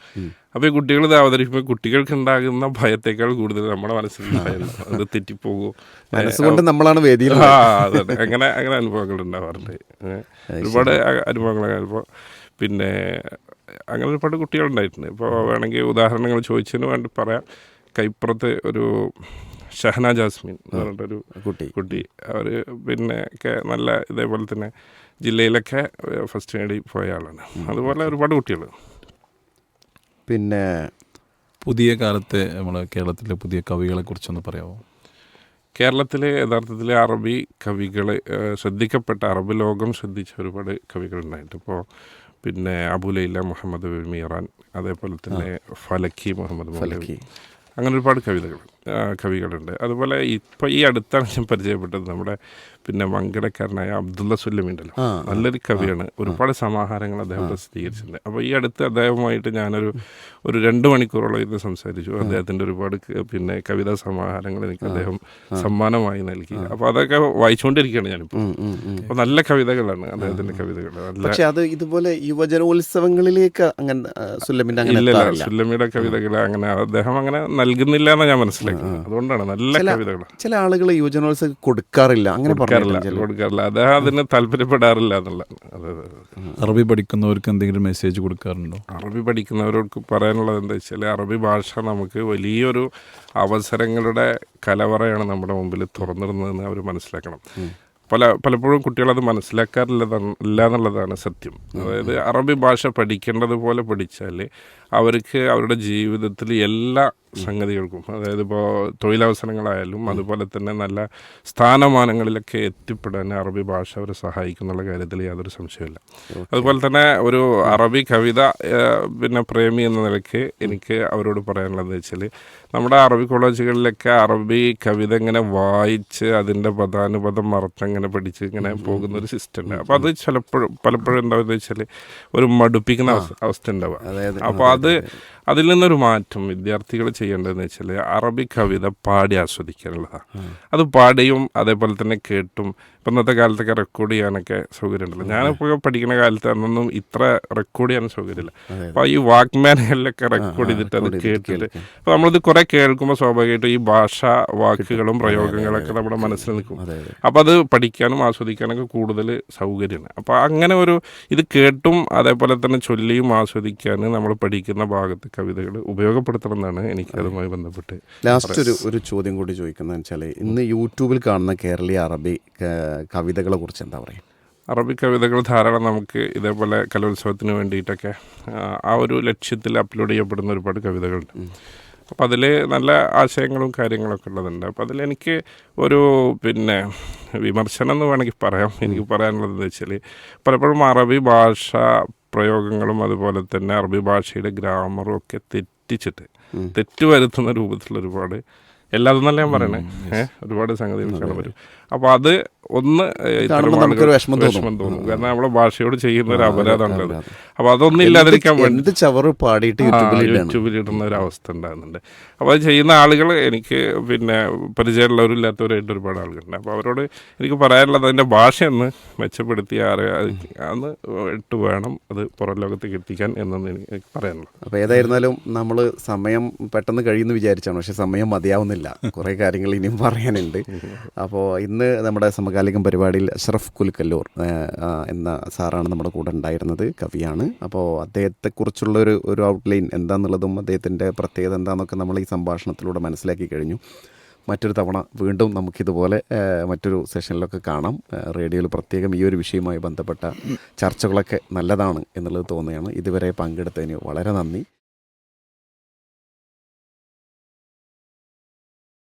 അപ്പോൾ ഈ കുട്ടികൾ ഇത് അവതരിപ്പിക്കുമ്പോൾ കുട്ടികൾക്ക് ഉണ്ടാകുന്ന ഭയത്തേക്കാൾ കൂടുതൽ നമ്മുടെ മനസ്സിലുണ്ടായിരുന്നു അത് തെറ്റിപ്പോകും, മനസ്സുകൊണ്ട് നമ്മളാണ് വേദിയിൽ. അതെ, അങ്ങനെ അനുഭവങ്ങൾ ഉണ്ടാവാറുണ്ട്. ഒരുപാട് അനുഭവങ്ങളൊക്കെ. ഇപ്പോൾ പിന്നെ അങ്ങനെ ഒരുപാട് കുട്ടികളുണ്ടായിട്ടുണ്ട്. ഇപ്പോൾ വേണമെങ്കിൽ ഉദാഹരണങ്ങൾ ചോദിച്ചതിന് വേണ്ടി പറയാം. കൈപ്പുറത്ത് ഒരു ഷഹന ജാസ്മിൻ എന്ന് പറഞ്ഞിട്ടൊരു കുട്ടി, അവർ പിന്നെ ഒക്കെ നല്ല ഇതേപോലെ തന്നെ ജില്ലയിലൊക്കെ ഫസ്റ്റ് നേടി പോയ ആളാണ്. അതുപോലെ ഒരുപാട് കുട്ടികൾ. പിന്നെ പുതിയ കാലത്തെ നമ്മുടെ കേരളത്തിലെ പുതിയ കവികളെ കുറിച്ചൊന്ന് പറയാമോ? കേരളത്തിൽ യഥാർത്ഥത്തിൽ അറബി കവികൾ ശ്രദ്ധിക്കപ്പെട്ട, അറബ് ലോകം ശ്രദ്ധിച്ച ഒരുപാട് കവികളുണ്ടായിട്ട്. ഇപ്പോൾ പിന്നെ അബുലൈല മുഹമ്മദ് മീറാൻ, അതേപോലെ തന്നെ ഫലക്കി മുഹമ്മദ് മൗലവി, അങ്ങനെ ഒരുപാട് കവികളുണ്ട്. അതുപോലെ ഇപ്പോൾ ഈ അടുത്താണ് ഞാൻ പരിചയപ്പെട്ടത് നമ്മുടെ പിന്നെ മങ്കടക്കാരനായ അബ്ദുള്ള സുല്ലമി ഉണ്ടല്ലോ, നല്ലൊരു കവിയാണ്. ഒരുപാട് സമാഹാരങ്ങൾ അദ്ദേഹം പ്രസിദ്ധീകരിച്ചിട്ടുണ്ട്. അപ്പോൾ ഈ അടുത്ത് അദ്ദേഹവുമായിട്ട് ഞാനൊരു 2 മണിക്കൂറോളം ഇരുന്ന് സംസാരിച്ചു. അദ്ദേഹത്തിൻ്റെ ഒരുപാട് പിന്നെ കവിതാ സമാഹാരങ്ങൾ എനിക്ക് അദ്ദേഹം സമ്മാനമായി നൽകി. അപ്പോൾ അതൊക്കെ വായിച്ചുകൊണ്ടിരിക്കുകയാണ് ഞാനിപ്പോൾ. അപ്പോൾ നല്ല കവിതകളാണ് അദ്ദേഹത്തിൻ്റെ കവിതകൾ. പക്ഷേ അത് ഇതുപോലെ യുവജനോത്സവങ്ങളിലേക്ക് അങ്ങനെ സുല്ലമിയുടെ കവിതകൾ അങ്ങനെ അദ്ദേഹം അങ്ങനെ നൽകുന്നില്ല എന്ന് ഞാൻ മനസ്സിലാക്കുന്നത്. അതുകൊണ്ടാണ് നല്ല കവിതകൾ. ചില ആളുകൾ യുവജനോത്സവം കൊടുക്കാറില്ല, അങ്ങനെ കൊടുക്കാറില്ല. അദ്ദേഹം അതിന് താല്പര്യപ്പെടാറില്ല എന്നുള്ള. അറബി പഠിക്കുന്നവർക്ക് എന്തെങ്കിലും മെസ്സേജ് കൊടുക്കാറുണ്ടോ? അറബി പഠിക്കുന്നവർക്ക് പറയാനുള്ളത് എന്താ വെച്ചാൽ, അറബി ഭാഷ നമുക്ക് വലിയൊരു അവസരങ്ങളുടെ കലവറയാണ് നമ്മുടെ മുമ്പിൽ തുറന്നിടുന്നതെന്ന് അവർ മനസ്സിലാക്കണം. പലപ്പോഴും കുട്ടികളത് മനസ്സിലാക്കാറില്ല എന്നുള്ളതാണ് സത്യം. അതായത് അറബി ഭാഷ പഠിക്കേണ്ടതുപോലെ പഠിച്ചാൽ അവർക്ക് അവരുടെ ജീവിതത്തിൽ എല്ലാ സംഗതികൾക്കും, അതായത് ഇപ്പോൾ തൊഴിലവസരങ്ങളായാലും അതുപോലെ തന്നെ നല്ല സ്ഥാനമാനങ്ങളിലൊക്കെ എത്തിപ്പെടാൻ അറബി ഭാഷ അവരെ സഹായിക്കുന്നുള്ള കാര്യത്തിൽ യാതൊരു സംശയമില്ല. അതുപോലെ തന്നെ ഒരു അറബി കവിത പിന്നെ പ്രേമി എന്ന നിലയ്ക്ക് എനിക്ക് അവരോട് പറയാനുള്ളത് വെച്ചാൽ, നമ്മുടെ അറബി കോളേജുകളിലൊക്കെ അറബി കവിത ഇങ്ങനെ വായിച്ച് അതിൻ്റെ പദാനുപദം മറത്തങ്ങനെ പഠിച്ച് ഇങ്ങനെ പോകുന്ന ഒരു സിസ്റ്റം ഉണ്ട്. അപ്പോൾ അത് പലപ്പോഴും എന്താണെന്ന് വെച്ചാൽ ഒരു മടുപ്പിക്കുന്ന അവസ്ഥ ഉണ്ടാവുക. അപ്പോൾ അതിൽ നിന്നൊരു മാറ്റം വിദ്യാർത്ഥികൾ ചെയ്യേണ്ടതെന്ന് വെച്ചാൽ അറബി കവിത പാടി ആസ്വദിക്കാനുള്ളതാണ്. അത് പാടിയും അതേപോലെ തന്നെ കേട്ടും. ഇപ്പം ഇന്നത്തെ കാലത്തൊക്കെ റെക്കോർഡ് ചെയ്യാനൊക്കെ സൗകര്യം ഉണ്ടല്ലോ. ഞാനിപ്പോൾ പഠിക്കുന്ന കാലത്ത് അന്നൊന്നും ഇത്ര റെക്കോർഡ് ചെയ്യാൻ സൗകര്യമില്ല. അപ്പോൾ ഈ വാക്ക്മാനുകളിലൊക്കെ റെക്കോർഡ് ചെയ്തിട്ട് അത് കേട്ടിട്ട്, അപ്പോൾ നമ്മളിത് കുറേ കേൾക്കുമ്പോൾ സ്വാഭാവികമായിട്ടും ഈ ഭാഷ വാക്കുകളും പ്രയോഗങ്ങളൊക്കെ നമ്മുടെ മനസ്സിൽ നിൽക്കും. അപ്പോൾ അത് പഠിക്കാനും ആസ്വദിക്കാനൊക്കെ കൂടുതൽ സൗകര്യമാണ്. അപ്പോൾ അങ്ങനെ ഇത് കേട്ടും അതേപോലെ തന്നെ ചൊല്ലിയും ആസ്വദിക്കാൻ നമ്മൾ പഠിക്കുന്ന ഭാഗത്ത് കവിതകൾ ഉപയോഗപ്പെടുത്തണം എന്നാണ് എനിക്ക് അതുമായി ബന്ധപ്പെട്ട്. ലാസ്റ്റ് ഒരു ചോദ്യം കൂടി ചോദിക്കുന്നത് വെച്ചാൽ, ഇന്ന് യൂട്യൂബിൽ കാണുന്ന കേരളീയ അറബി കവിതകളെ കുറിച്ച് എന്താ പറയുക? അറബി കവിതകൾ ധാരാളം നമുക്ക് ഇതേപോലെ കലോത്സവത്തിന് വേണ്ടിയിട്ടൊക്കെ ആ ഒരു ലക്ഷ്യത്തിൽ അപ്ലോഡ് ചെയ്യപ്പെടുന്ന ഒരുപാട് കവിതകളുണ്ട്. അപ്പോൾ അതിൽ നല്ല ആശയങ്ങളും കാര്യങ്ങളൊക്കെ ഉള്ളതുണ്ട്. അപ്പോൾ അതിലെനിക്ക് പിന്നെ വിമർശനം എന്ന് വേണമെങ്കിൽ പറയാം. എനിക്ക് പറയാനുള്ളത് വെച്ചാൽ, പലപ്പോഴും അറബി ഭാഷ പ്രയോഗങ്ങളും അതുപോലെ തന്നെ അറബി ഭാഷയുടെ ഗ്രാമറും ഒക്കെ തെറ്റ് വരുത്തുന്ന രൂപത്തിലുള്ള ഒരുപാട്, എല്ലാതും നല്ല ഞാൻ പറയണേ, ഒരുപാട് സംഗതികൾ കാണാൻ പറ്റും. അപ്പോൾ അത് ഒന്ന് ഇത്തരം കാണുമ്പോൾ നമുക്കൊരു വിഷമം തോന്നും. വിഷമം തോന്നും. കാരണം നമ്മളെ ഭാഷയോട് ചെയ്യുന്ന ഒരു അപരാധമാണത്. അപ്പോൾ അതൊന്നും ഇല്ലാതിരിക്കാൻ വേണ്ടി എന്ത് ചവറ് പാടിയിട്ട് യൂട്യൂബിൽ ഇടുന്ന ഒരു അവസ്ഥ ഉണ്ടാകുന്നുണ്ട്. അപ്പോൾ അത് ചെയ്യുന്ന ആളുകൾ എനിക്ക് പിന്നെ പരിചയമുള്ളവരും ഇല്ലാത്തവരായിട്ട് ഒരുപാട് ആളുകളുണ്ട്. അപ്പോൾ അവരോട് എനിക്ക് പറയാനുള്ളത് അതിൻ്റെ ഭാഷയൊന്ന് മെച്ചപ്പെടുത്തി അന്ന് ഇട്ട് വേണം അത് പുറം ലോകത്തേക്ക് എത്തിക്കാൻ എന്നൊന്ന് എനിക്ക് പറയാനുള്ളത്. അപ്പോൾ ഏതായിരുന്നാലും നമ്മൾ സമയം പെട്ടെന്ന് കഴിയുമെന്ന് വിചാരിച്ചാണ്, പക്ഷേ സമയം മതിയാവുന്നില്ല. കുറേ കാര്യങ്ങൾ ഇനിയും പറയാനുണ്ട്. അപ്പോൾ ഇന്ന് നമ്മുടെ സമകാലികം പരിപാടിയിൽ അഷ്റഫ് കുലുക്കല്ലൂർ എന്ന സാറാണ് നമ്മുടെ കൂടെ ഉണ്ടായിരുന്നത്, കവിയാണ്. അപ്പോൾ അദ്ദേഹത്തെക്കുറിച്ചുള്ള ഒരു ഔട്ട്ലൈൻ എന്താണെന്നുള്ളതും അദ്ദേഹത്തിൻ്റെ പ്രത്യേകത എന്താണെന്നൊക്കെ നമ്മൾ ഈ സംഭാഷണത്തിലൂടെ മനസ്സിലാക്കി കഴിഞ്ഞു. മറ്റൊരു തവണ വീണ്ടും നമുക്കിതുപോലെ മറ്റൊരു സെഷനിലൊക്കെ കാണാം. റേഡിയോയിൽ പ്രത്യേകം ഈ ഒരു വിഷയവുമായി ബന്ധപ്പെട്ട ചർച്ചകളൊക്കെ നല്ലതാണ് എന്നുള്ളത് തോന്നുകയാണ്. ഇതുവരെ പങ്കെടുത്തതിന് വളരെ നന്ദി.